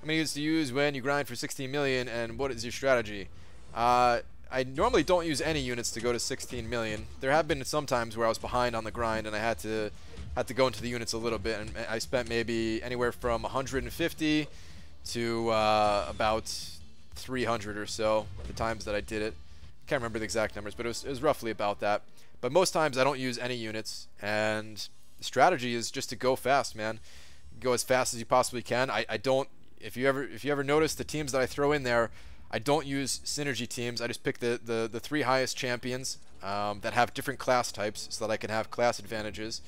How many units to use when you grind for 16 million, and what is your strategy? I normally don't use any units to go to 16 million. There have been some times where I was behind on the grind and I had to go into the units a little bit, and I spent maybe anywhere from 150 to about 300 or so the times that I did it. Can't remember the exact numbers, but it was roughly about that. But most times I don't use any units, and the strategy is just to go fast, man. Go as fast as you possibly can. I don't. If you ever notice the teams that I throw in there, I don't use synergy teams. I just pick the 3 highest champions that have different class types, so that I can have class advantages.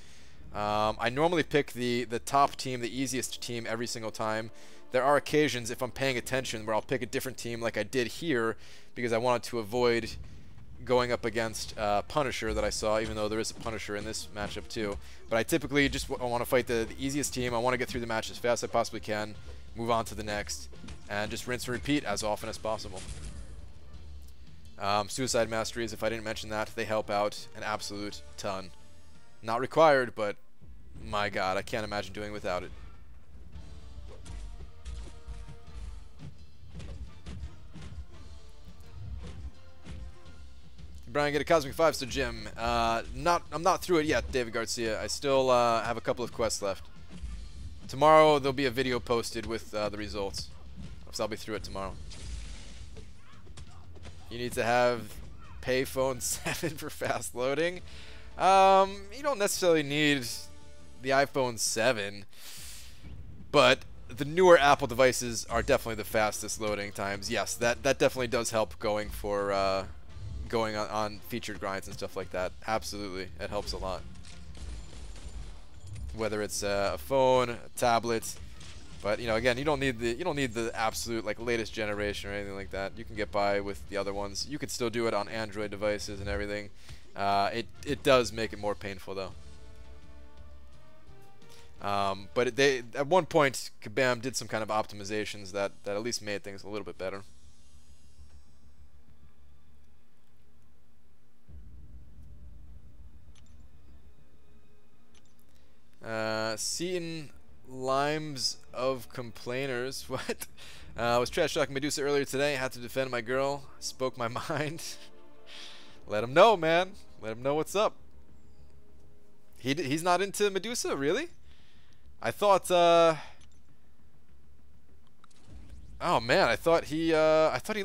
I normally pick the top team, the easiest team every single time. There are occasions, if I'm paying attention, where I'll pick a different team like I did here, because I wanted to avoid going up against Punisher that I saw, even though there is a Punisher in this matchup too. But I typically just want to fight the easiest team. I want to get through the match as fast as I possibly can, move on to the next, and just rinse and repeat as often as possible. Suicide Masteries, if I didn't mention that, they help out an absolute ton. Not required, but my god, I can't imagine doing without it. Brian, get a Cosmic 5-star gym. I'm not through it yet, David Garcia. I still have a couple of quests left. Tomorrow there'll be a video posted with the results, so I'll be through it tomorrow. You need to have payphone 7 for fast loading. You don't necessarily need the iPhone 7, but the newer Apple devices are definitely the fastest loading times. Yes, that definitely does help going for going on featured grinds and stuff like that. Absolutely, it helps a lot. Whether it's a phone, a tablet, but you know, again, you don't need the absolute like latest generation or anything like that. You can get by with the other ones. You could still do it on Android devices and everything. It does make it more painful though. But they at one point, Kabam did some kind of optimizations that at least made things a little bit better. Seaton Limes of Complainers. What? I was trash talking Medusa earlier today. Had to defend my girl. Spoke my mind. Let him know, man. Let him know what's up. He's not into Medusa, really? I thought. Oh man, I thought he actually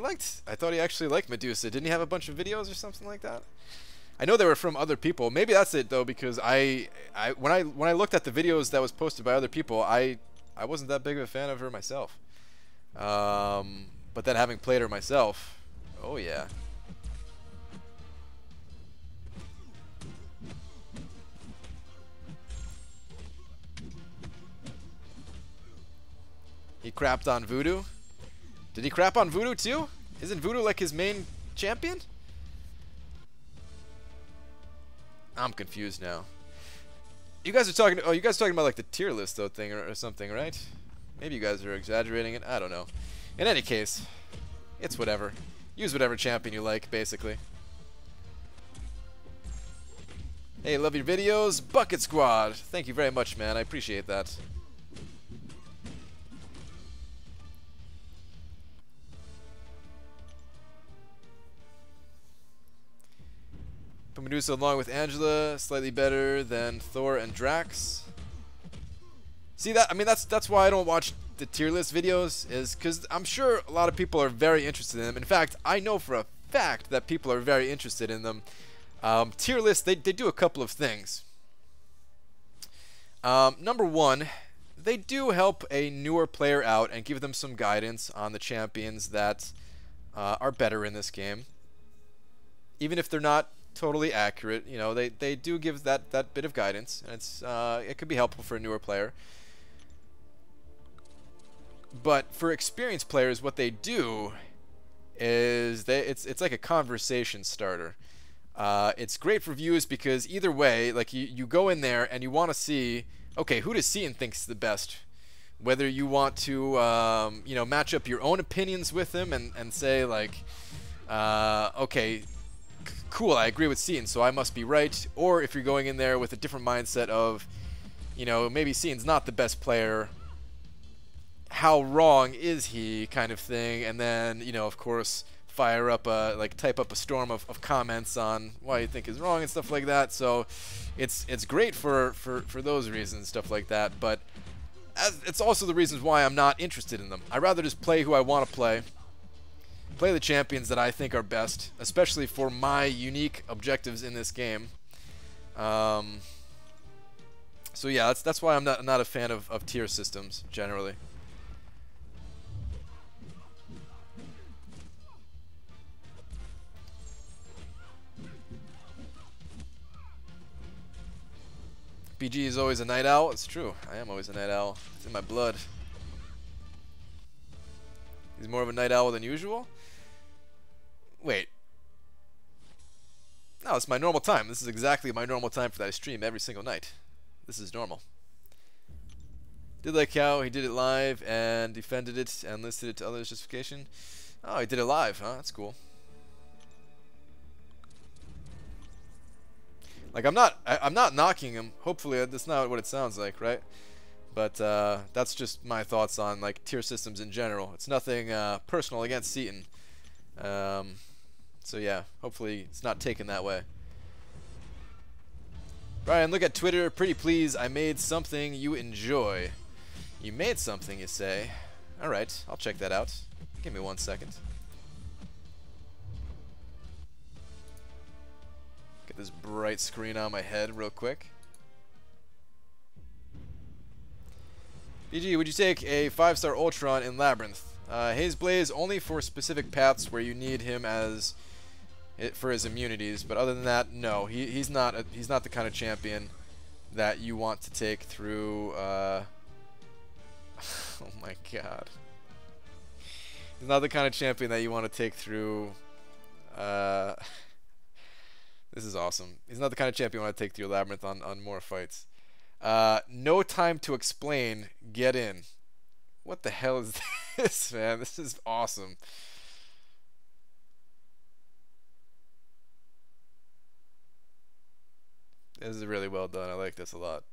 liked Medusa. Didn't he have a bunch of videos or something like that? I know they were from other people. Maybe that's it though, because when I looked at the videos that was posted by other people, I wasn't that big of a fan of her myself. But then having played her myself, oh yeah. He crapped on Voodoo. Did he crap on Voodoo too? Isn't Voodoo like his main champion? I'm confused now. You guys are talking. Oh, you guys are talking about like the tier list though thing or something, right? Maybe you guys are exaggerating it. I don't know. In any case, it's whatever. Use whatever champion you like, basically. Hey, love your videos. Bucket Squad. Thank you very much, man. I appreciate that. Put Medusa along with Angela, slightly better than Thor and Drax. See that? I mean, that's why I don't watch the tier list videos, is because I'm sure a lot of people are very interested in them. In fact, I know for a fact that people are very interested in them. Tier lists, they do a couple of things. Number one, they do help a newer player out and give them some guidance on the champions that are better in this game. Even if they're not totally accurate, you know, they do give that bit of guidance, and it could be helpful for a newer player. But for experienced players, what they do is it's like a conversation starter. It's great for viewers because either way, like you go in there and you want to see, okay, who does Seaton think's the best? Whether you want to you know, match up your own opinions with him and say like, okay, cool, I agree with Seaton, so I must be right. Or if you're going in there with a different mindset of, you know, maybe Seaton's not the best player, how wrong is he, kind of thing, and then, you know, of course, fire up type up a storm of comments on why you think is wrong and stuff like that. So it's great for those reasons, stuff like that. But it's also the reasons why I'm not interested in them. I'd rather just play who I want to play the champions that I think are best, especially for my unique objectives in this game. So yeah, that's why I'm not a fan of tier systems generally. BG is always a night owl. It's true. I am always a night owl. It's in my blood. He's more of a night owl than usual? Wait. No, it's my normal time. This is exactly my normal time for that I stream every single night. This is normal. Did like how he did it live and defended it and listed it to others' justification. Oh, he did it live, huh? That's cool. Like, I'm not knocking him. Hopefully that's not what it sounds like, right? But that's just my thoughts on like tier systems in general. It's nothing personal against Seaton. So yeah, hopefully it's not taken that way. Brian, look at Twitter. Pretty please, I made something you enjoy. You made something, you say? All right, I'll check that out. Give me 1 second. Get this bright screen on my head real quick. BG, would you take a 5-star Ultron in Labyrinth? Haze Blaze only for specific paths where you need him as for his immunities, but other than that, no. He's not the kind of champion that you want to take through. Oh my god. He's not the kind of champion that you want to take through. This is awesome. He's not the kind of champion you want to take through Labyrinth on more fights. No time to explain. Get in. What the hell is this, man? This is awesome. This is really well done. I like this a lot.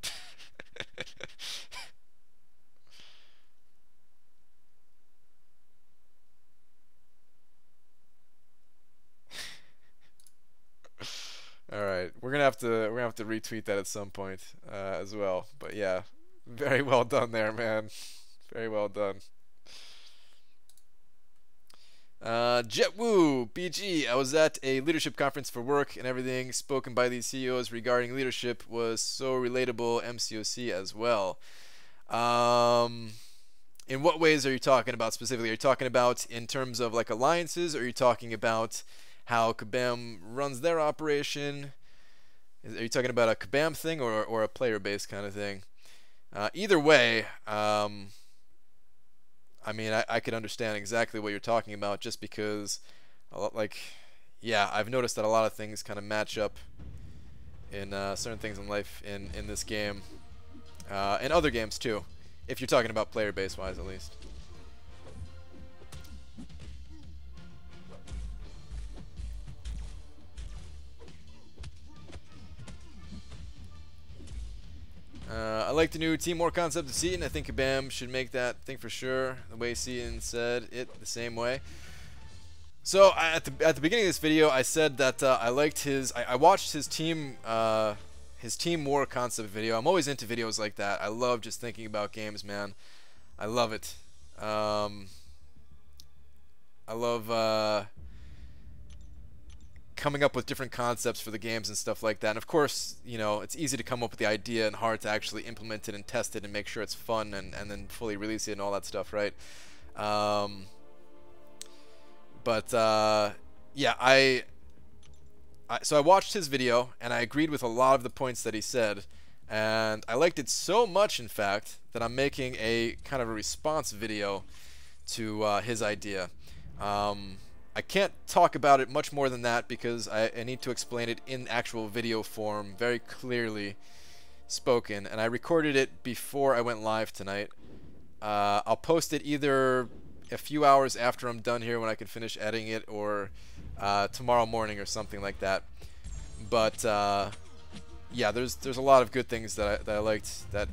All right, we're gonna have to retweet that at some point as well. But yeah, very well done there, man. Very well done. Jetwoo BG, I was at a leadership conference for work, and everything spoken by these CEOs regarding leadership was so relatable. MCOC as well. In what ways are you talking about specifically? Are you talking about in terms of like alliances, or are you talking about how Kabam runs their operation? Are you talking about a Kabam thing or a player-based kind of thing? Either way, I mean, I could understand exactly what you're talking about, just because, yeah, I've noticed that a lot of things kind of match up in certain things in life in this game, and other games too. If you're talking about player base wise, at least. I like the new Team War concept of Seaton. I think Kabam should make that thing for sure. The way Seaton said it the same way. So at the beginning of this video, I said that I liked his. I watched his Team War concept video. I'm always into videos like that. I love just thinking about games, man. I love it. I love coming up with different concepts for the games and stuff like that. And of course, you know, it's easy to come up with the idea and hard to actually implement it and test it and make sure it's fun and then fully release it and all that stuff, right? Yeah, so I watched his video and I agreed with a lot of the points that he said, and I liked it so much, in fact, that I'm making a kind of a response video to his idea. I can't talk about it much more than that because I need to explain it in actual video form, very clearly spoken, and I recorded it before I went live tonight. I'll post it either a few hours after I'm done here when I can finish editing it, or tomorrow morning or something like that. But yeah, there's a lot of good things that I liked that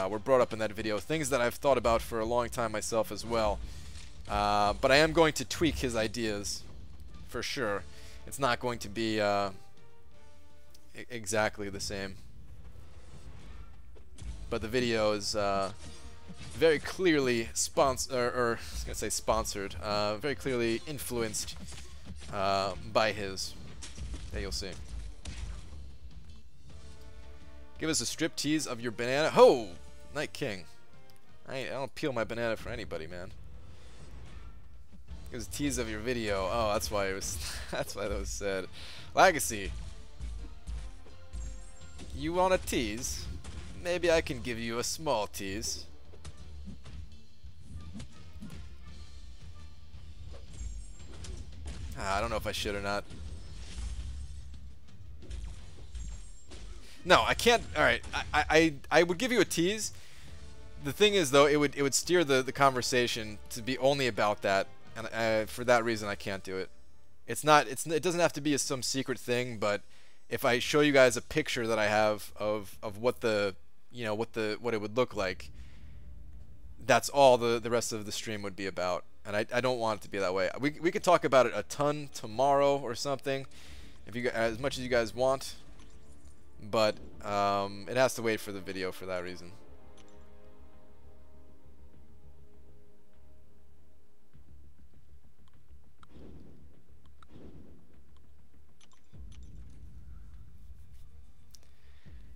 were brought up in that video, things that I've thought about for a long time myself as well. But I am going to tweak his ideas for sure. It's not going to be exactly the same. But the video is very clearly sponsored, very clearly influenced by his. Yeah, you'll see. Give us a strip tease of your banana. Ho! Night King. I don't peel my banana for anybody, man. Give us a tease of your video. Oh, that's why it was. That's why that was said. Legacy. You want a tease? Maybe I can give you a small tease. I don't know if I should or not. No, I can't. All right, I would give you a tease. The thing is, though, it would steer the conversation to be only about that, and for that reason, I can't do it. It doesn't have to be some secret thing, but if I show you guys a picture that I have of what what it would look like, that's all the rest of the stream would be about. And I don't want it to be that way. We could talk about it a ton tomorrow or something, if you as much as you guys want. But it has to wait for the video for that reason.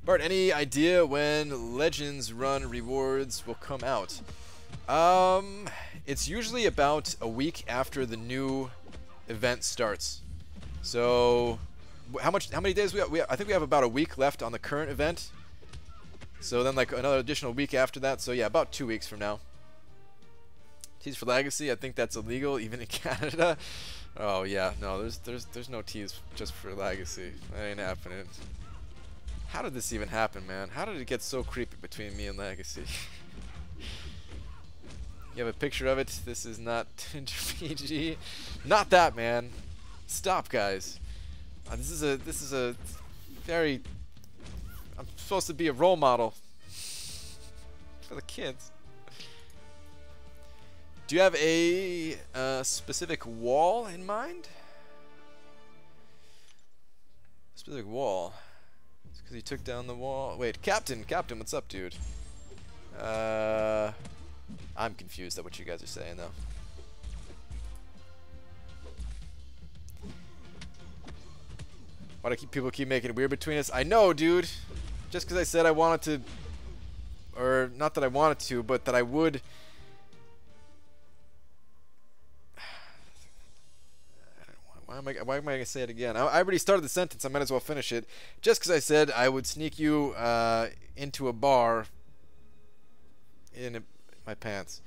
Bart, any idea when Legends Run rewards will come out? It's usually about a week after the new event starts. So how many days we have? I think we have about a week left on the current event. So then like another additional week after that. So yeah, about 2 weeks from now. Tease for Legacy, I think that's illegal even in Canada. Oh yeah, no, there's no tease just for Legacy. That ain't happening. How did this even happen, man? How did it get so creepy between me and Legacy? You have a picture of it. This is not PG. Not that, man. Stop, guys. This is a very. I'm supposed to be a role model for the kids. Do you have a specific wall in mind? Specific wall. It's because he took down the wall. Wait, Captain, what's up, dude? I'm confused at what you guys are saying, though. Why do people keep making it weird between us? I know, dude. Just because I said I wanted to, or not that I wanted to, but that I would. Why am I going to say it again? I already started the sentence. I might as well finish it. Just because I said I would sneak you into a bar in my pants.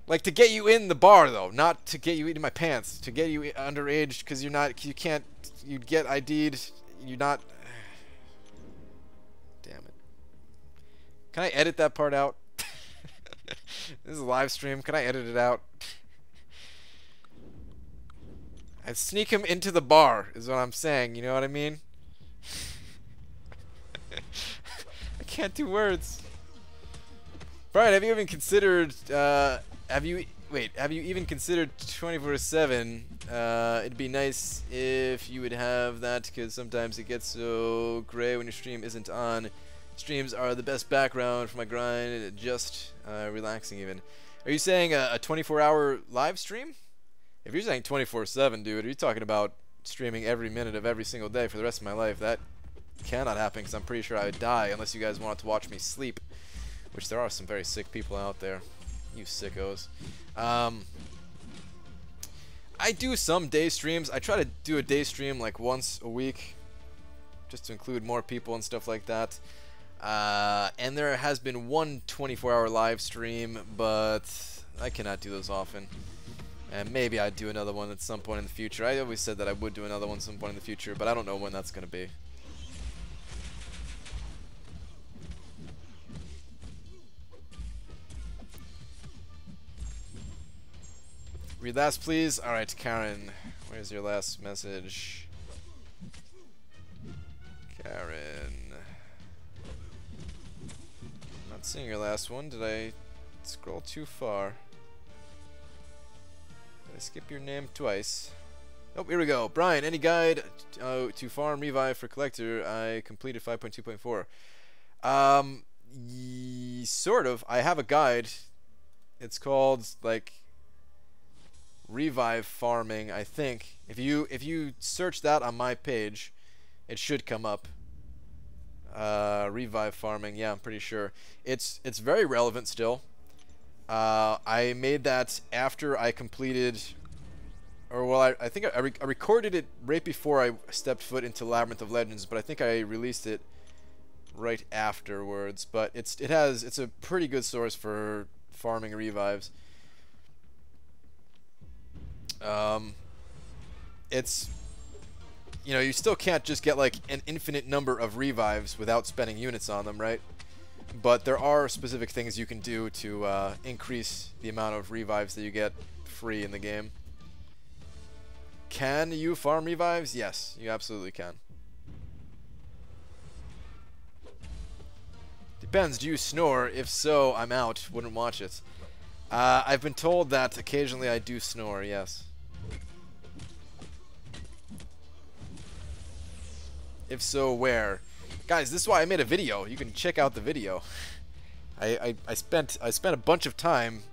Like, to get you in the bar, though, not to get you into my pants. To get you underage, because you can't, you'd get ID'd, you're not. Damn it. Can I edit that part out? This is a live stream. Can I edit it out? I'd sneak him into the bar, is what I'm saying. You know what I mean? I can't do words. Brian, have you even considered? Have you even considered 24/7? It'd be nice if you would have that, because sometimes it gets so gray when your stream isn't on. Streams are the best background for my grind, and just relaxing even. Are you saying a 24-hour live stream? If you're saying 24/7, dude, are you talking about streaming every minute of every single day for the rest of my life? That cannot happen, because I'm pretty sure I would die unless you guys wanted to watch me sleep, which there are some very sick people out there. You sickos. I do some day streams. I try to do a day stream like once a week, just to include more people and stuff like that. And there has been one 24-hour live stream, but I cannot do those often. And maybe I'd do another one at some point in the future. I always said that I would do another one at some point in the future, but I don't know when that's going to be. Read last, please. Alright, Karen. Where's your last message? Karen. Not seeing your last one. Did I scroll too far? Did I skip your name twice? Oh, here we go. Brian, any guide to farm revive for collector? I completed 5.2.4. Sort of. I have a guide. It's called, like, revive farming, I think. If you search that on my page, it should come up. Revive farming, yeah, I'm pretty sure. It's very relevant still. I made that after I completed, or well, I think I recorded it right before I stepped foot into Labyrinth of Legends, but I think I released it right afterwards. But it's a pretty good source for farming revives. It's, you know, you still can't just get like an infinite number of revives without spending units on them, right? But there are specific things you can do to increase the amount of revives that you get free in the game. Can you farm revives? Yes, you absolutely can. Depends, do you snore? If so, I'm out. Wouldn't watch it. I've been told that occasionally I do snore, yes. If so, where? Guys, this is why I made a video. You can check out the video. I spent a bunch of time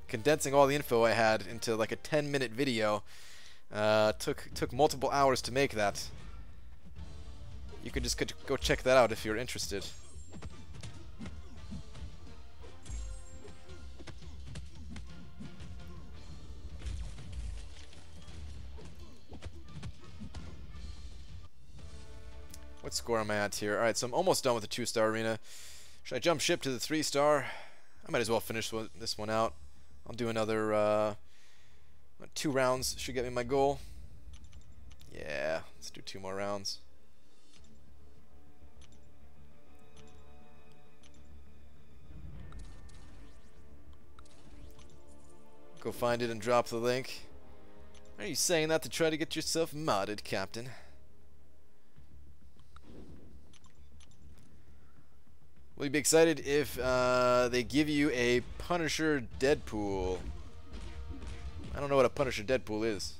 condensing all the info I had into like a 10-minute video. Took multiple hours to make that. You could just go check that out if you're interested. What score am I at here? Alright, so I'm almost done with the 2-star arena. Should I jump ship to the 3-star? I might as well finish this one out. I'll do another 2 rounds. Should get me my goal. Yeah, let's do 2 more rounds. Go find it and drop the link. Are you saying that to try to get yourself modded, Captain? Will you be excited if they give you a Punisher Deadpool? I don't know what a Punisher Deadpool is.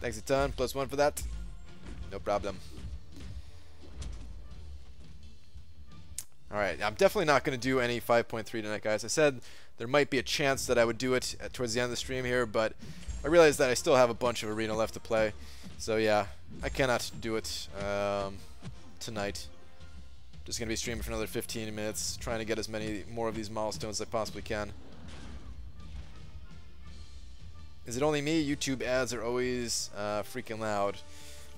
Thanks a ton. +1 for that. No problem. Alright, I'm definitely not going to do any 5.3 tonight, guys. I said there might be a chance that I would do it towards the end of the stream here, but I realized that I still have a bunch of arena left to play. So yeah, I cannot do it tonight. Just going to be streaming for another 15 minutes, trying to get as many more of these milestones as I possibly can. Is it only me? YouTube ads are always freaking loud.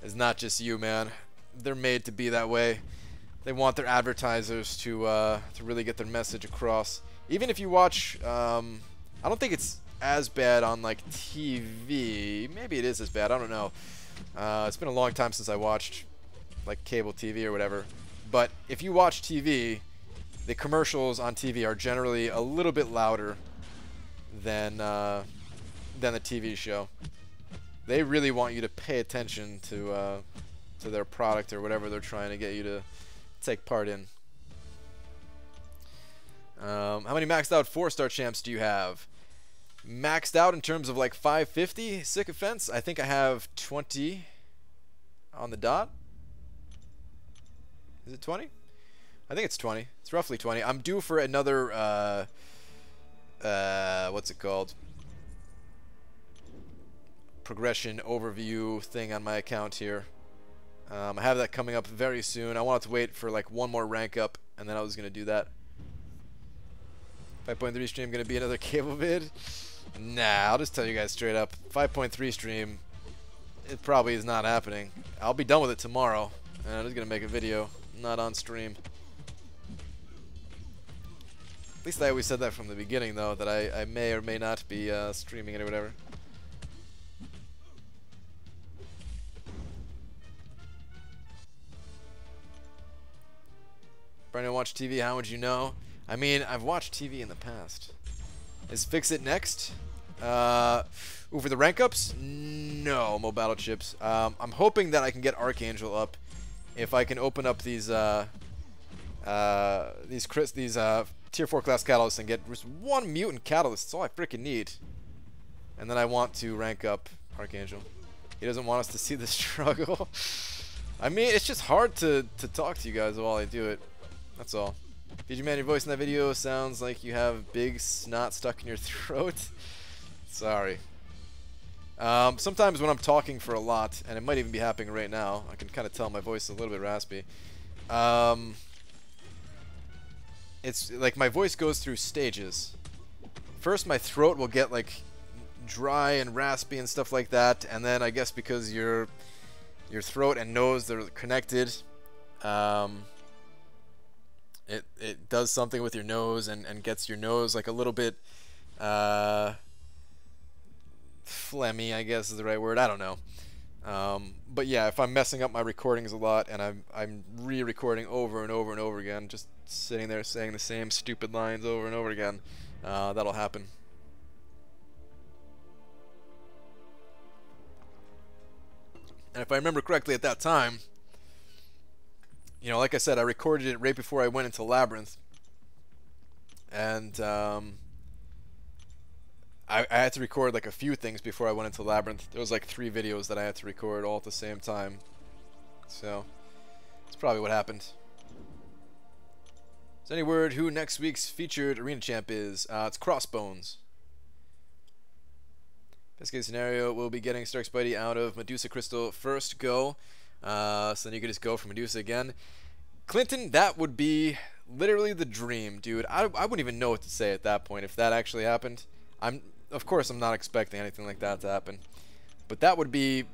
It's not just you, man. They're made to be that way. They want their advertisers to really get their message across. Even if you watch, I don't think it's as bad on like TV. Maybe it is as bad. I don't know. It's been a long time since I watched like cable TV or whatever. But if you watch TV, the commercials on TV are generally a little bit louder than the TV show. They really want you to pay attention to their product or whatever they're trying to get you to take part in. How many maxed out 4-star champs do you have? Maxed out in terms of like 550 sycophants? I think I have 20 on the dot. Is it 20? I think it's 20. It's roughly 20. I'm due for another what's it called? Progression overview thing on my account here. I have that coming up very soon. I wanted to wait for like one more rank up, and then I was gonna do that. 5.3 stream gonna be another cable vid? Nah, I'll just tell you guys straight up. 5.3 stream, it probably is not happening. I'll be done with it tomorrow, and I'm just gonna make a video, not on stream. At least I always said that from the beginning, though, that I may or may not be streaming it or whatever. Brandon, watch TV, how would you know? I mean, I've watched TV in the past. Is Fix It next? Ooh, for the rank ups? No, Mo Battle Chips. I'm hoping that I can get Archangel up if I can open up these tier 4 class catalysts and get just one mutant catalyst. That's all I freaking need. And then I want to rank up Archangel. He doesn't want us to see the struggle. I mean, it's just hard to talk to you guys while I do it. That's all. PG Man, your voice in that video sounds like you have big snot stuck in your throat. Sorry. Sometimes when I'm talking for a lot, and it might even be happening right now, I can kind of tell my voice is a little bit raspy. It's like my voice goes through stages. First, my throat will get like dry and raspy and stuff like that, and then I guess because your throat and nose, they're connected, it does something with your nose and gets your nose like a little bit phlegmy, I guess is the right word. I don't know. But yeah, if I'm messing up my recordings a lot and I'm re-recording over and over and over again, just sitting there saying the same stupid lines over and over again, that'll happen. And if I remember correctly at that time, you know, like I said, I recorded it right before I went into Labyrinth, and I had to record like a few things before I went into Labyrinth. There was like 3 videos that I had to record all at the same time, so that's probably what happened. Is any word who next week's featured arena champ is? It's Crossbones. Best case scenario, we'll be getting Stark Spidey out of Medusa Crystal first go. So then you could just go for Medusa again. Clinton, that would be literally the dream, dude. I wouldn't even know what to say at that point if that actually happened. Of course, I'm not expecting anything like that to happen. But that would be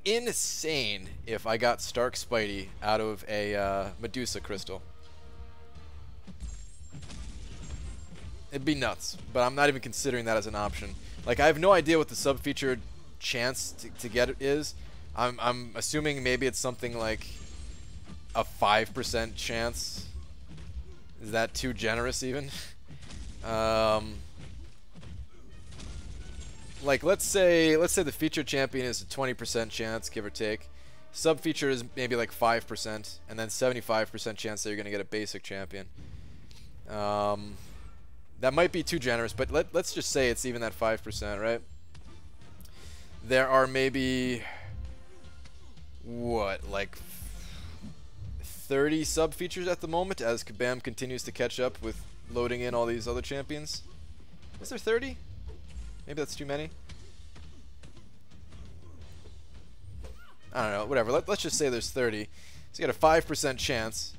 insane if I got Stark Spidey out of a Medusa Crystal. It'd be nuts, but I'm not even considering that as an option. Like, I have no idea what the sub-featured chance to get it is. I'm assuming maybe it's something like a 5% chance. Is that too generous even? Like let's say the featured champion is a 20% chance, give or take. Sub feature is maybe like 5%, and then 75% chance that you're gonna get a basic champion. That might be too generous, but let's just say it's even that 5%, right? There are maybe what, like 30 sub features at the moment as Kabam continues to catch up with loading in all these other champions. Is there 30? Maybe that's too many. I don't know, whatever. Let's just say there's 30. So you got a 5% chance,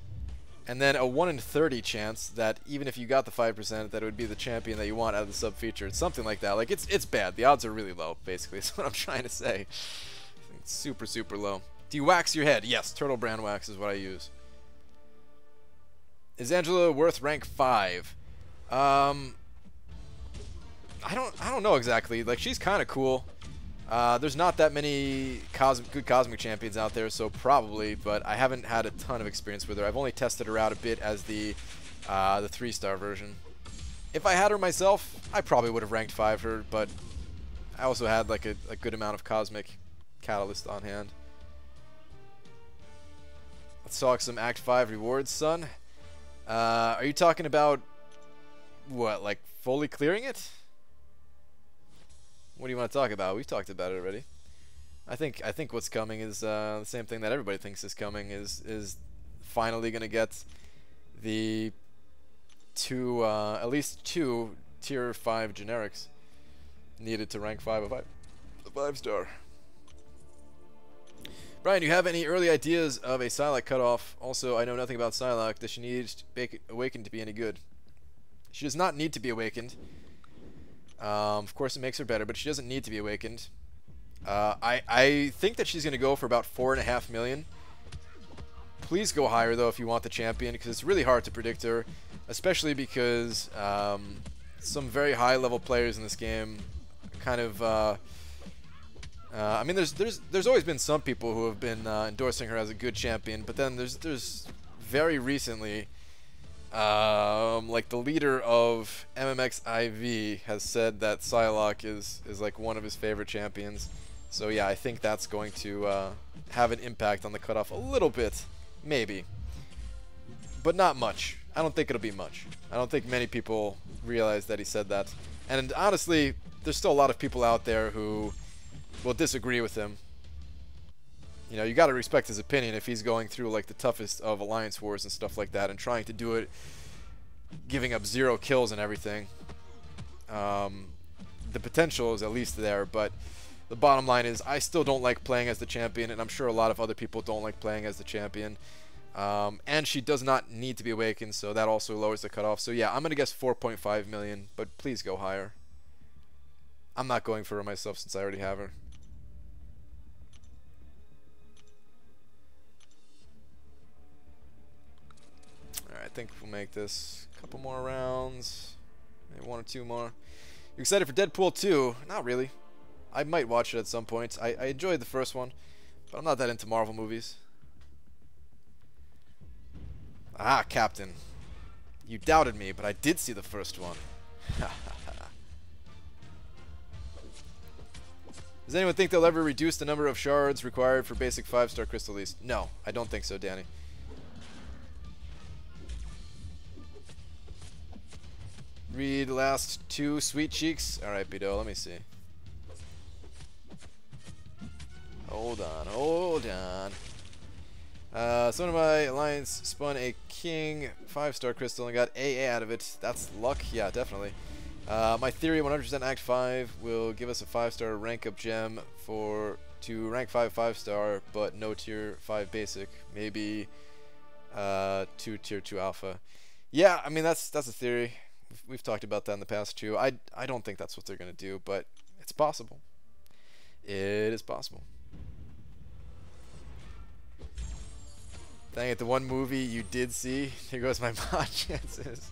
and then a 1 in 30 chance that even if you got the 5%, that it would be the champion that you want out of the sub feature. It's something like that. Like it's bad. The odds are really low, basically. That's what I'm trying to say. It's super, super low. Do you wax your head? Yes, Turtle Brand Wax is what I use. Is Angela worth rank 5? I don't know exactly. Like, she's kind of cool. There's not that many good Cosmic Champions out there, so probably, but I haven't had a ton of experience with her. I've only tested her out a bit as the The 3-star version. If I had her myself, I probably would have ranked 5 her, but I also had like a good amount of Cosmic Catalyst on hand. Let's talk some Act 5 rewards, son. Are you talking about what, like fully clearing it? What do you want to talk about? We've talked about it already. I think what's coming is the same thing that everybody thinks is coming, is finally gonna get the at least two tier 5 generics needed to rank 5 a 5-star. Brian, do you have any early ideas of a Psylocke cutoff? Also, I know nothing about Psylocke. Does she need Awakened to be any good? She does not need to be awakened. Of course, it makes her better, but she doesn't need to be awakened. I think that she's going to go for about 4.5 million. Please go higher, though, if you want the champion, because it's really hard to predict her, especially because some very high-level players in this game kind of... I mean, there's always been some people who have been endorsing her as a good champion, but then there's very recently, like the leader of MMX IV has said that Psylocke is like one of his favorite champions. So yeah, I think that's going to have an impact on the cutoff a little bit, maybe, but not much. I don't think it'll be much. I don't think many people realize that he said that, and honestly, there's still a lot of people out there who will disagree with him. You know, you got to respect his opinion if he's going through like the toughest of alliance wars and stuff like that and trying to do it giving up 0 kills and everything. The potential is at least there, but the bottom line is I still don't like playing as the champion, and I'm sure a lot of other people don't like playing as the champion. And she does not need to be awakened, so that also lowers the cutoff. So yeah, I'm going to guess 4.5 million, but please go higher. I'm not going for her myself since I already have her. Alright, I think we'll make this a couple more rounds. Maybe 1 or 2 more. You excited for Deadpool 2? Not really. I might watch it at some point. I enjoyed the first one, but I'm not that into Marvel movies. Ah, Captain. You doubted me, but I did see the first one. Does anyone think they'll ever reduce the number of shards required for basic 5-star crystal least? No, I don't think so, Danny. Read last 2 Sweet Cheeks. Alright, Bido, let me see. Hold on, hold on. Someone in my alliance spun a king 5-star crystal and got AA out of it. That's luck? Yeah, definitely. My theory, 100% Act 5 will give us a 5-star rank up gem to rank 5 5-star, but no tier 5 basic. Maybe 2 tier 2 alpha. Yeah, I mean that's a theory. We've talked about that in the past too. I don't think that's what they're gonna do, but it's possible. It is possible. Dang it, the one movie you did see. Here goes my mod chances.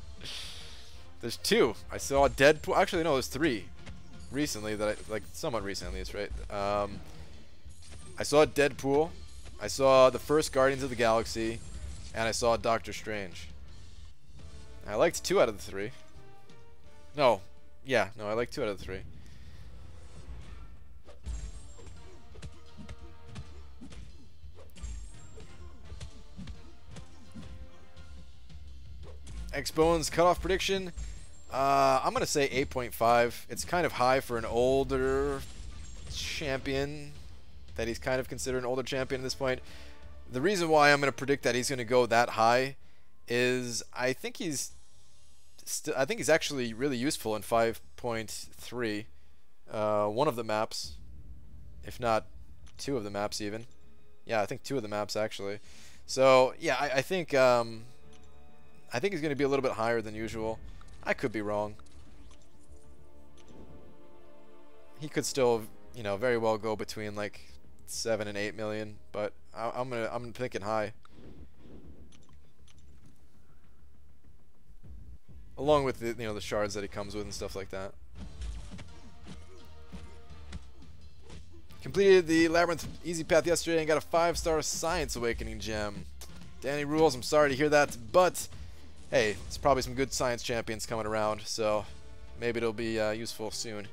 There's 2. I saw Deadpool. Actually, no, there's 3. Recently, that like somewhat recently, it's right. I saw Deadpool. I saw the first Guardians of the Galaxy, and I saw Doctor Strange. I liked 2 out of the 3. No, yeah, no, I liked 2 out of the 3. X-Bones cutoff prediction. I'm going to say 8.5. It's kind of high for an older champion, that he's kind of considered an older champion at this point. The reason why I'm going to predict that he's going to go that high is I think he's actually really useful in 5.3. One of the maps, if not 2 of the maps even. Yeah, I think 2 of the maps actually. So yeah, I think he's going to be a little bit higher than usual. I could be wrong. He could still, you know, very well go between like 7 and 8 million, but I'm thinking high. Along with the the shards that he comes with and stuff like that. Completed the Labyrinth Easy Path yesterday and got a 5-star Science Awakening gem. Danny rules. I'm sorry to hear that, but hey, it's probably some good science champions coming around, so maybe it'll be useful soon. How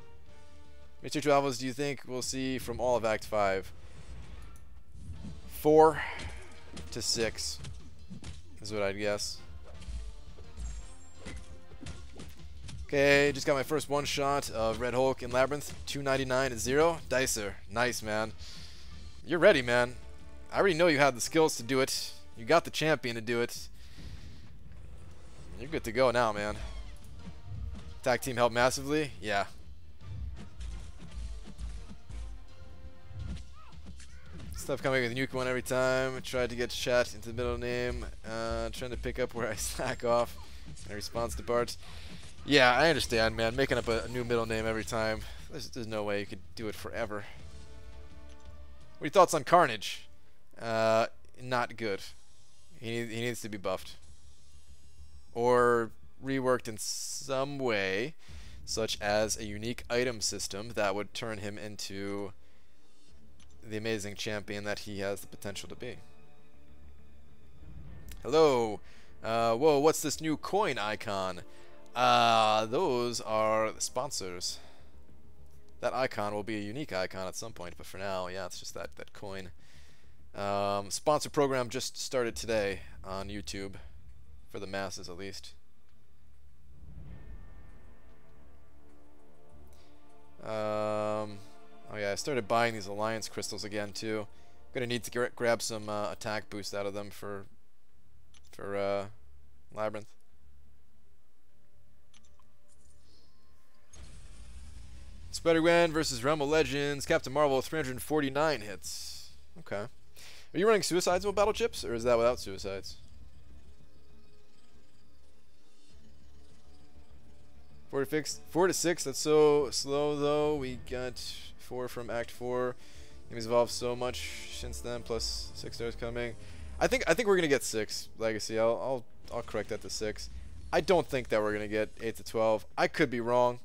many tier 2 alphas do you think we'll see from all of Act 5? 4 to 6 is what I'd guess. Okay, just got my first one shot of Red Hulk in Labyrinth. 299 at 0. Dicer. Nice, man. You're ready, man. I already know you had the skills to do it. You got the champion to do it. You're good to go now, man. Tag team helped massively? Yeah. Stuff coming with a nuke one every time. Tried to get chat into the middle name. Trying to pick up where I slack off in response to parts. Yeah, I understand, man. Making up a new middle name every time. There's no way you could do it forever. What are your thoughts on Carnage? Not good. He needs to be buffed. Or reworked in some way, such as a unique item system that would turn him into the amazing champion that he has the potential to be. Hello. Whoa, what's this new coin icon? Those are the sponsors. That icon will be a unique icon at some point, but for now, yeah, it's just that coin. Sponsor program just started today on YouTube, for the masses at least. Oh yeah, I started buying these alliance crystals again too. Gonna need to grab some attack boost out of them for Labyrinth. Spider-Gwen versus Realm of Legends. Captain Marvel, 349 hits. Okay. Are you running suicides with battle chips, or is that without suicides? 4 to 6. That's so slow though. We got 4 from Act 4. Game's evolved so much since then. Plus 6 stars coming. I think we're gonna get 6 Legacy. I'll correct that to 6. I don't think that we're gonna get 8 to 12. I could be wrong,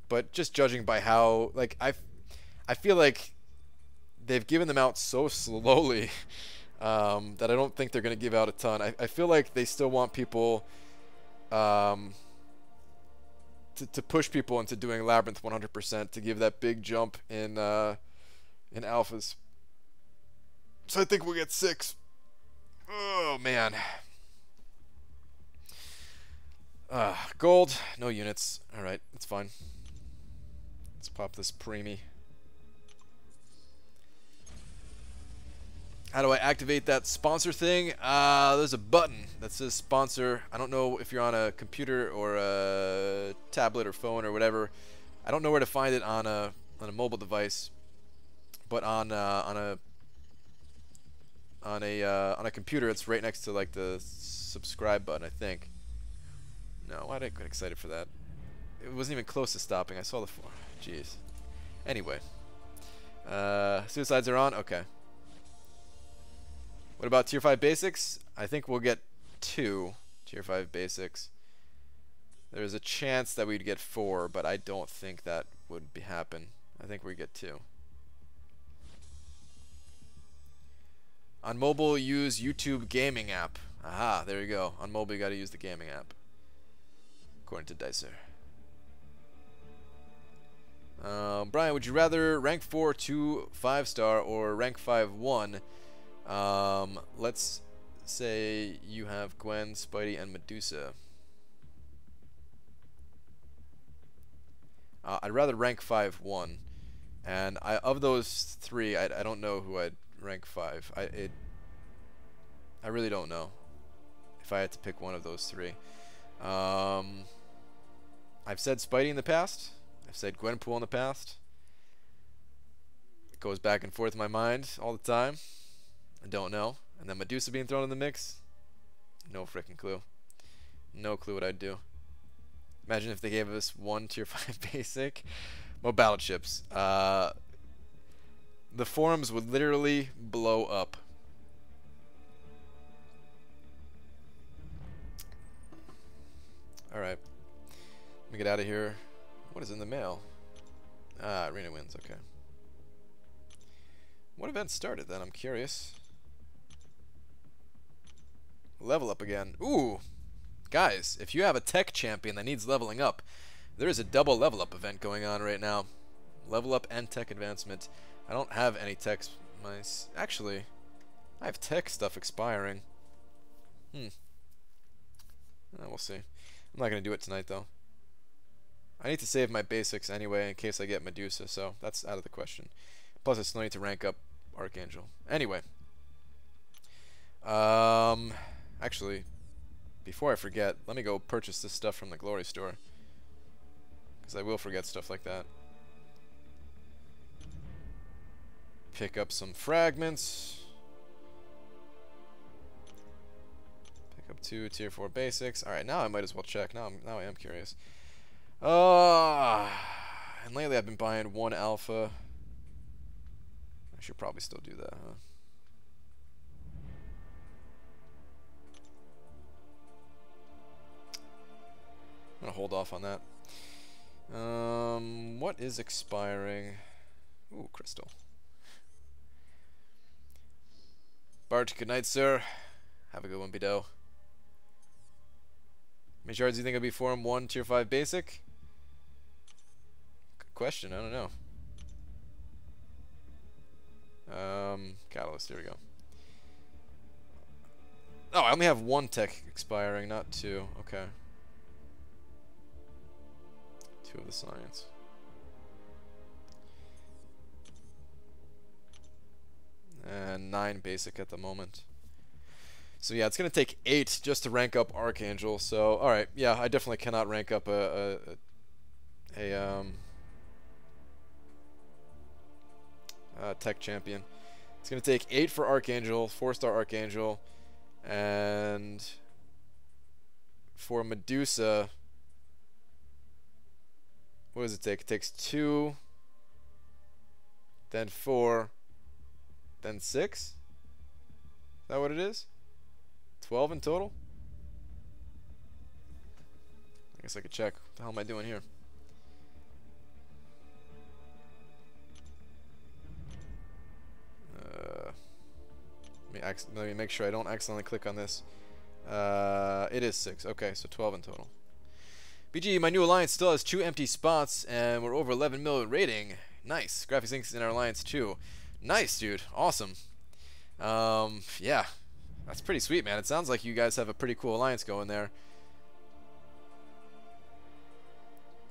but just judging by how I feel like they've given them out so slowly that I don't think they're gonna give out a ton. I feel like they still want people to push people into doing Labyrinth 100% to give that big jump in alphas. So I think we'll get 6. Oh man. Gold, no units. All right, that's fine. Let's pop this preemie. How do I activate that sponsor thing? There's a button that says sponsor. I don't know if you're on a computer or a tablet or phone or whatever. I don't know where to find it on a mobile device, but on a computer, it's right next to like the subscribe button, I think. No, why did I get excited for that? It wasn't even close to stopping. I saw the floor. Jeez. Anyway, suicides are on. Okay. What about tier 5 basics? I think we'll get 2 tier 5 basics. There's a chance that we'd get 4, but I don't think that would happen. I think we get 2. On mobile, use YouTube gaming app. Aha, there you go. On mobile, you gotta use the gaming app, according to Dicer. Brian, would you rather rank 4 2 5-star or rank 5 1? Let's say you have Gwen, Spidey, and Medusa. I'd rather rank 5 1, and of those 3, I don't know who I'd rank 5. I really don't know if I had to pick one of those 3. I've said Spidey in the past. I've said Gwenpool in the past. It goes back and forth in my mind all the time. I don't know. And then Medusa being thrown in the mix. No freaking clue. No clue what I'd do. Imagine if they gave us 1 tier 5 basic. More battle chips. The forums would literally blow up. Alright. Let me get out of here. What is in the mail? Arena wins. Okay. What event started then? I'm curious. Level up again. Ooh! Guys, if you have a tech champion that needs leveling up, there is a double level up event going on right now. Level up and tech advancement. I don't have any techs. Actually, I have tech stuff expiring. We'll see. I'm not going to do it tonight, though. I need to save my basics anyway in case I get Medusa, so that's out of the question. Plus, I still need to rank up Archangel. Anyway. Actually, before I forget, let me go purchase this stuff from the Glory Store. Because I will forget stuff like that. Pick up some fragments. Pick up 2 tier 4 basics. Alright, now I might as well check. Now I am curious. And lately I've been buying 1 alpha. I should probably still do that, huh? I'm gonna hold off on that. What is expiring? Ooh, crystal. Bart, good night, sir. Have a good one, Bido. How many shards do you think will be for him? 1 tier 5 basic? Good question, I don't know. Catalyst, here we go. Oh, I only have 1 tech expiring, not 2. Okay. 2 of the science. And 9 basic at the moment. So yeah, it's gonna take 8 just to rank up Archangel. So alright, yeah, I definitely cannot rank up a tech champion. It's gonna take 8 for Archangel, 4-star Archangel, and for Medusa, what does it take? It takes 2, then 4, then 6? Is that what it is? 12 in total? I guess I could check. What the hell am I doing here? Let me make sure I don't accidentally click on this. It is 6. Okay, so 12 in total. BG, my new alliance still has 2 empty spots, and we're over 11 million rating. Nice. Graphics Inc. is in our alliance too. Nice, dude. Awesome. Yeah. That's pretty sweet, man. It sounds like you guys have a pretty cool alliance going there.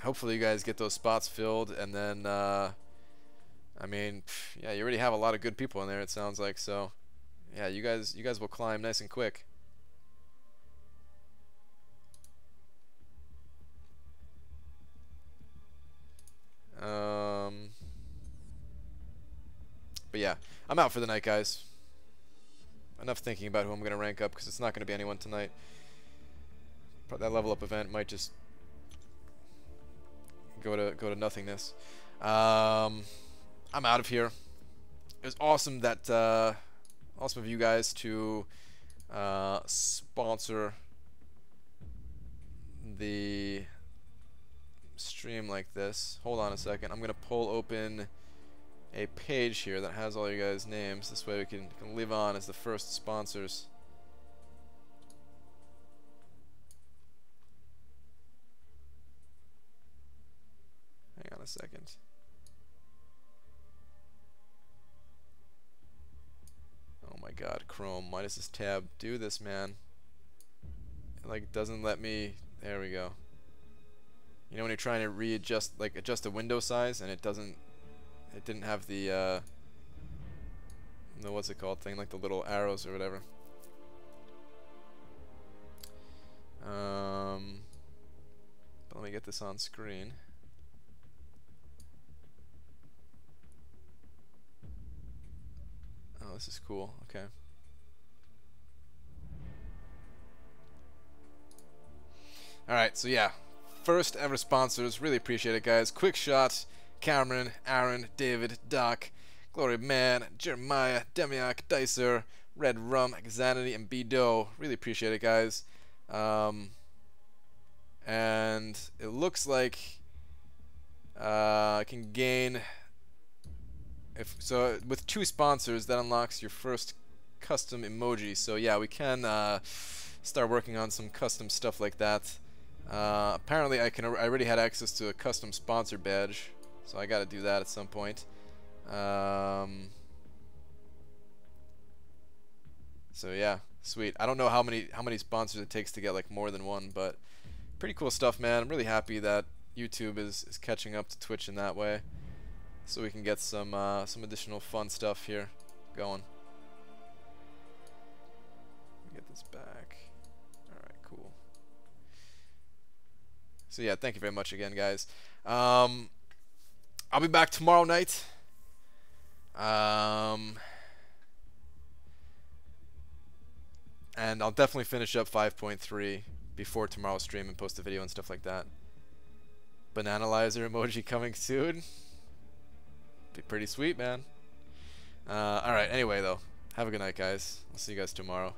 Hopefully you guys get those spots filled, and then, I mean, yeah, you already have a lot of good people in there, it sounds like, so, yeah, you guys will climb nice and quick. But yeah, I'm out for the night, guys. Enough thinking about who I'm going to rank up, because it's not going to be anyone tonight. That level up event might just go to nothingness. I'm out of here. It was awesome that awesome of you guys to sponsor the stream like this. Hold on a second. I'm gonna pull open a page here that has all you guys' names. This way we can live on as the first sponsors. Hang on a second. Oh my god, Chrome, why does this tab do this, man? It like doesn't let me. There we go. You know when you're trying to readjust, like adjust the window size, and it didn't have the what's it called thing, like the little arrows or whatever. But let me get this on screen. Oh, this is cool. Okay. Alright, so yeah. First ever sponsors. Really appreciate it, guys. Quick Shot, Cameron, Aaron, David, Doc, Glory Man, Jeremiah, Demiak, Dicer, Red Rum, Xanity, and B-Doe. Really appreciate it, guys. And it looks like I can gain... So with 2 sponsors, that unlocks your first custom emoji. So yeah, we can start working on some custom stuff like that. Apparently I already had access to a custom sponsor badge, so I gotta do that at some point. So yeah, sweet. I don't know how many sponsors it takes to get like more than one, but pretty cool stuff, man. I'm really happy that YouTube is catching up to Twitch in that way, so we can get some additional fun stuff here going. Get this back. All right, cool. So yeah, thank you very much again, guys. I'll be back tomorrow night. And I'll definitely finish up 5.3 before tomorrow's stream and post a video and stuff like that. Bananalyzer emoji coming soon. Be pretty sweet, man. Alright, anyway though, have a good night, guys. I'll see you guys tomorrow.